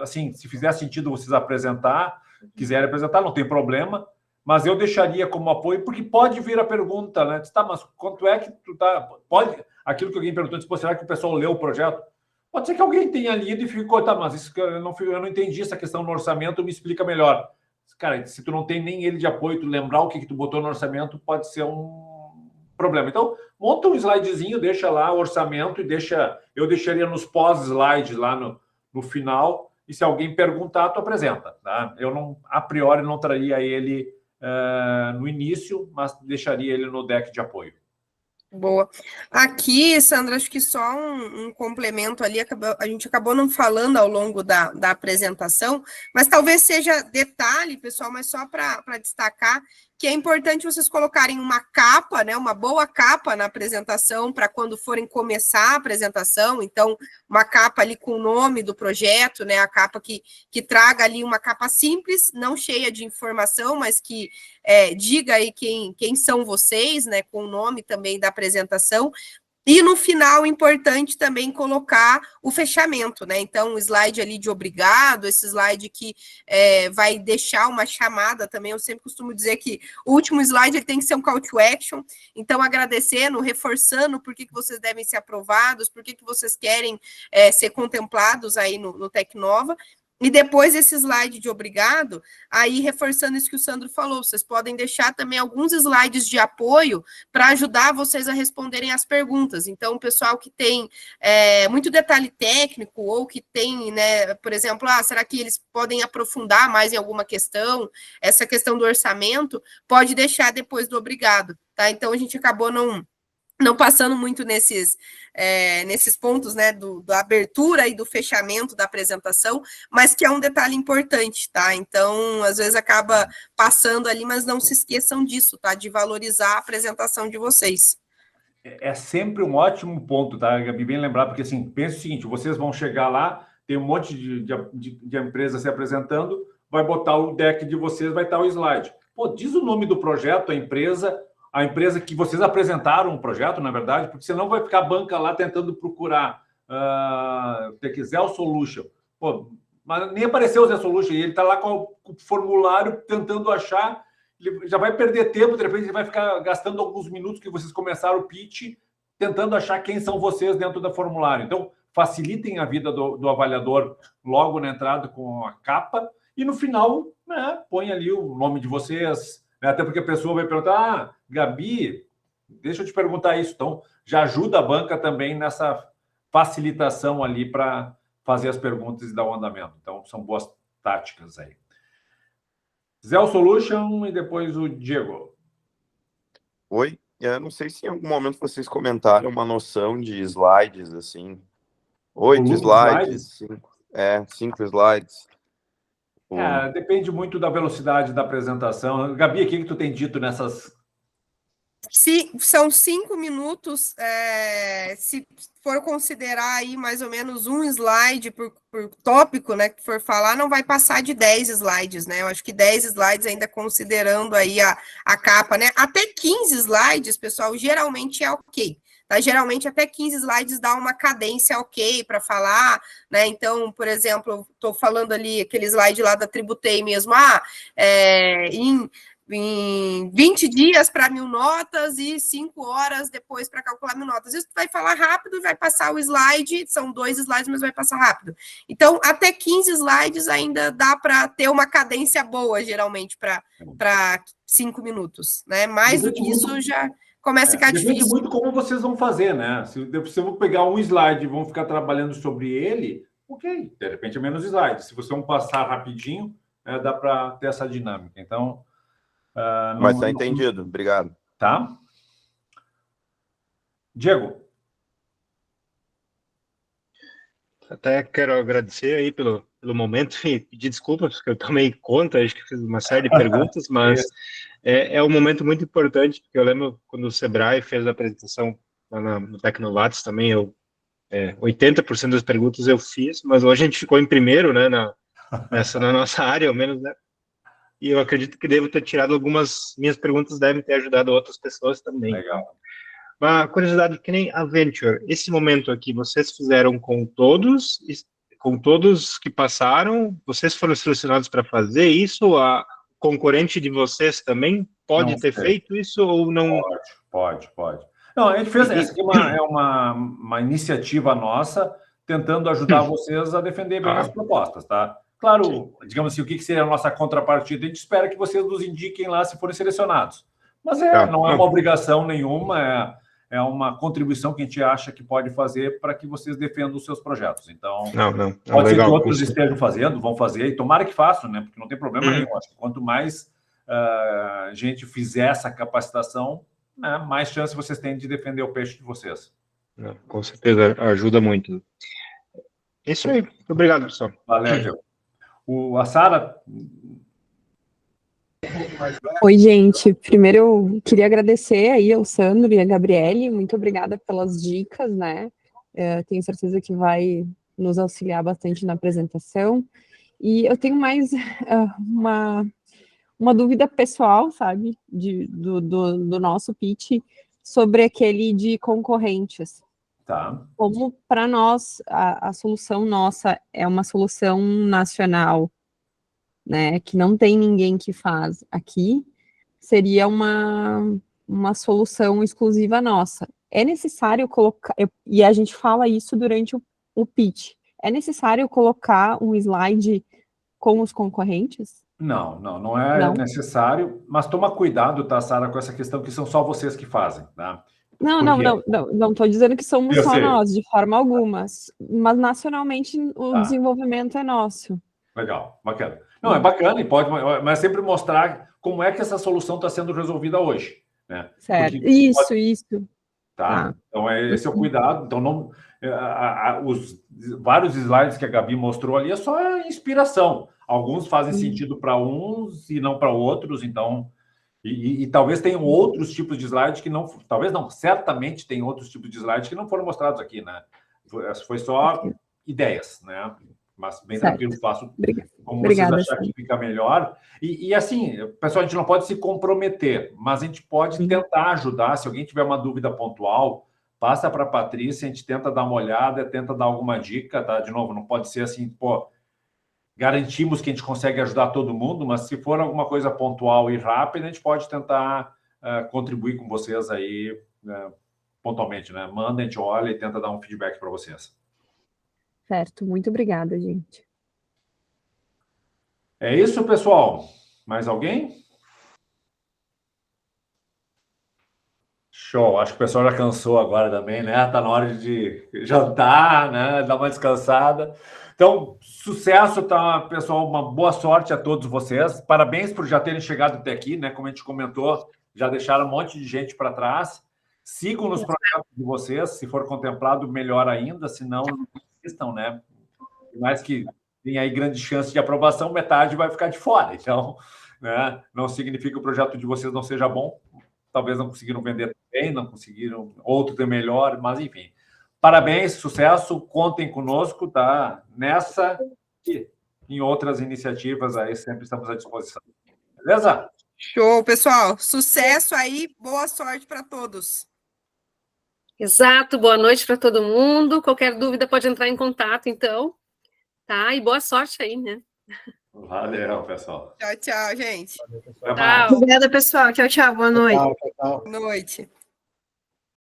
assim, se fizer sentido vocês quiserem apresentar, não tem problema, mas eu deixaria como apoio, porque pode vir a pergunta, né? Tá, mas quanto é que tu tá... Pode... Aquilo que alguém perguntou, será que o pessoal leu o projeto? Pode ser que alguém tenha lido e ficou, tá, mas isso, eu não entendi essa questão no orçamento, me explica melhor. Cara, se tu não tem nem ele de apoio, tu lembrar o que tu botou no orçamento, pode ser um problema. Então, monta um slidezinho, deixa lá o orçamento e eu deixaria nos pós-slides lá no final, e se alguém perguntar, tu apresenta, tá? Eu não, a priori, não traria ele no início, mas deixaria ele no deck de apoio. Boa. Aqui, Sandra, acho que só um complemento ali, a gente acabou não falando ao longo da apresentação, mas talvez seja detalhe, pessoal, mas só para destacar que é importante vocês colocarem uma capa, né, uma boa capa na apresentação para quando forem começar a apresentação. Então, uma capa ali com o nome do projeto, né, a capa que traga ali uma capa simples, não cheia de informação, mas que diga aí quem são vocês, né, com o nome também da apresentação. E no final, importante também colocar o fechamento, né? Então, um slide ali de obrigado, esse slide que vai deixar uma chamada também. Eu sempre costumo dizer que o último slide ele tem que ser um call to action. Então, agradecendo, reforçando por que vocês devem ser aprovados, por que vocês querem ser contemplados aí no Tecnova. E depois esse slide de obrigado, aí reforçando isso que o Sandro falou, vocês podem deixar também alguns slides de apoio para ajudar vocês a responderem as perguntas. Então, o pessoal que tem muito detalhe técnico ou que tem, né, por exemplo, será que eles podem aprofundar mais em alguma questão? Essa questão do orçamento, pode deixar depois do obrigado, tá? Então, a gente acabou não passando muito nesses pontos, né, da abertura e do fechamento da apresentação, mas que é um detalhe importante, tá? Então, às vezes acaba passando ali, mas não se esqueçam disso, tá? De valorizar a apresentação de vocês. É sempre um ótimo ponto, tá, Gabi? Bem lembrar, porque assim, pensa o seguinte, vocês vão chegar lá, tem um monte de empresas se apresentando, vai botar o deck de vocês, vai estar o slide. Pô, diz o nome do projeto, a empresa que vocês apresentaram o projeto, na verdade, porque senão vai ficar a banca lá tentando procurar Zell Solution. Pô, mas nem apareceu o Zell Solution, e ele está lá com o formulário tentando achar, ele já vai perder tempo, de repente ele vai ficar gastando alguns minutos que vocês começaram o pitch, tentando achar quem são vocês dentro do formulário. Então, facilitem a vida do avaliador logo na entrada com a capa, e no final, né, põe ali o nome de vocês, até porque a pessoa vai perguntar, Gabi, deixa eu te perguntar isso. Então, já ajuda a banca também nessa facilitação ali para fazer as perguntas e dar o andamento. Então, são boas táticas aí. Zell Solution e depois o Diego. Oi, eu não sei se em algum momento vocês comentaram uma noção de slides, assim. 8 slides, 5 slides. Depende muito da velocidade da apresentação. Gabi, o que tu tem dito nessas? São 5 minutos, se for considerar aí mais ou menos um slide por tópico, né, que for falar, não vai passar de 10 slides, né? Eu acho que 10 slides ainda considerando aí a capa, né? Até 15 slides, pessoal, geralmente é ok. Tá? Geralmente, até 15 slides dá uma cadência ok para falar, né? Então, por exemplo, eu estou falando ali, aquele slide lá da Tributei mesmo, em 20 dias para 1.000 notas e 5 horas depois para calcular 1.000 notas. Isso vai falar rápido, vai passar o slide, são 2 slides, mas vai passar rápido. Então, até 15 slides ainda dá para ter uma cadência boa, geralmente, para 5 minutos, né? Mais do que isso já começa a ficar difícil. Depende muito como vocês vão fazer, né? Se eu vou pegar um slide e vão ficar trabalhando sobre ele, ok, de repente é menos slide. Se vocês vão passar rapidinho, dá para ter essa dinâmica. Então, mas está entendido, obrigado. Tá? Diego. Até quero agradecer aí pelo momento e pedir desculpas, porque eu tomei conta, acho que fiz uma série de perguntas, mas é um momento muito importante, porque eu lembro quando o Sebrae fez a apresentação lá no Tecnovatos também, 80% das perguntas eu fiz, mas hoje a gente ficou em primeiro, né, na nossa área, ao menos, né? E eu acredito que devo ter tirado algumas minhas perguntas, devem ter ajudado outras pessoas também. Legal. Uma curiosidade, que nem a Venture, esse momento aqui, vocês fizeram com todos que passaram? Vocês foram selecionados para fazer isso? A concorrente de vocês também pode ter feito isso ou não? Pode. Não, a gente fez, essa aqui é uma iniciativa nossa, tentando ajudar vocês a defender bem as propostas, tá? Claro, digamos assim, o que seria a nossa contrapartida? A gente espera que vocês nos indiquem lá se forem selecionados. Mas não é uma obrigação nenhuma, é uma contribuição que a gente acha que pode fazer para que vocês defendam os seus projetos. Então, pode ser que outros estejam fazendo, vão fazer, e tomara que façam, né? Porque não tem problema nenhum. Acho que quanto mais gente fizer essa capacitação, né, mais chance vocês têm de defender o peixe de vocês. Com certeza, ajuda muito. Isso aí. Muito obrigado, pessoal. Valeu, Diego. A Sara. Oi, gente. Primeiro eu queria agradecer aí ao Sandro e a Gabriele. Muito obrigada pelas dicas, né? Tenho certeza que vai nos auxiliar bastante na apresentação. E eu tenho mais uma dúvida pessoal, sabe? Do nosso pitch sobre aquele de concorrentes. Tá. Como para nós a solução nossa é uma solução nacional, né, que não tem ninguém que faz aqui, seria uma solução exclusiva nossa. É necessário colocar, e a gente fala isso durante o pitch, é necessário colocar um slide com os concorrentes? Não é necessário, mas toma cuidado, tá, Sara, com essa questão que são só vocês que fazem, tá? Não estou dizendo que somos só nós, de forma alguma, mas nacionalmente o desenvolvimento é nosso. Legal, bacana. Não, é bacana, mas sempre mostrar como é que essa solução está sendo resolvida hoje, né? Certo, Porque isso. Tá? Então, esse é o cuidado. Então, os vários slides que a Gabi mostrou ali é só inspiração. Alguns fazem sentido para uns e não para outros, então... E talvez tenham outros tipos de slides que não... Talvez não, certamente tem outros tipos de slides que não foram mostrados aqui, né? Foi só ideias, né? Mas bem tranquilo, faço como vocês acharem que fica melhor. E assim, pessoal, a gente não pode se comprometer, mas a gente pode tentar ajudar. Se alguém tiver uma dúvida pontual, passa para a Patrícia, a gente tenta dar uma olhada, tenta dar alguma dica, tá? De novo, não pode ser assim, garantimos que a gente consegue ajudar todo mundo, mas se for alguma coisa pontual e rápida, a gente pode tentar contribuir com vocês aí pontualmente, né? Manda, a gente olha e tenta dar um feedback para vocês. Certo, muito obrigada, gente. É isso, pessoal. Mais alguém? Show. Acho que o pessoal já cansou agora também, né? Tá na hora de jantar, né? Dar uma descansada. Então, sucesso, tá, pessoal? Uma boa sorte a todos vocês. Parabéns por já terem chegado até aqui, né? Como a gente comentou, já deixaram um monte de gente para trás. Sigam nos projetos de vocês. Se for contemplado, melhor ainda. Se não, estão, né? Por mais que tenha aí grande chance de aprovação, metade vai ficar de fora. Então, né, não significa que o projeto de vocês não seja bom. Talvez não conseguiram vender bem, não conseguiram, outro ter melhor, mas enfim. Parabéns, sucesso, contem conosco, tá? Nessa e em outras iniciativas aí, sempre estamos à disposição. Beleza? Show, pessoal. Sucesso aí, boa sorte para todos. Exato, boa noite para todo mundo. Qualquer dúvida pode entrar em contato, então. Tá? E boa sorte aí, né? Valeu, pessoal. Tchau, gente. Até mais. Obrigada, pessoal. Tchau, boa noite. Tchau. Boa noite.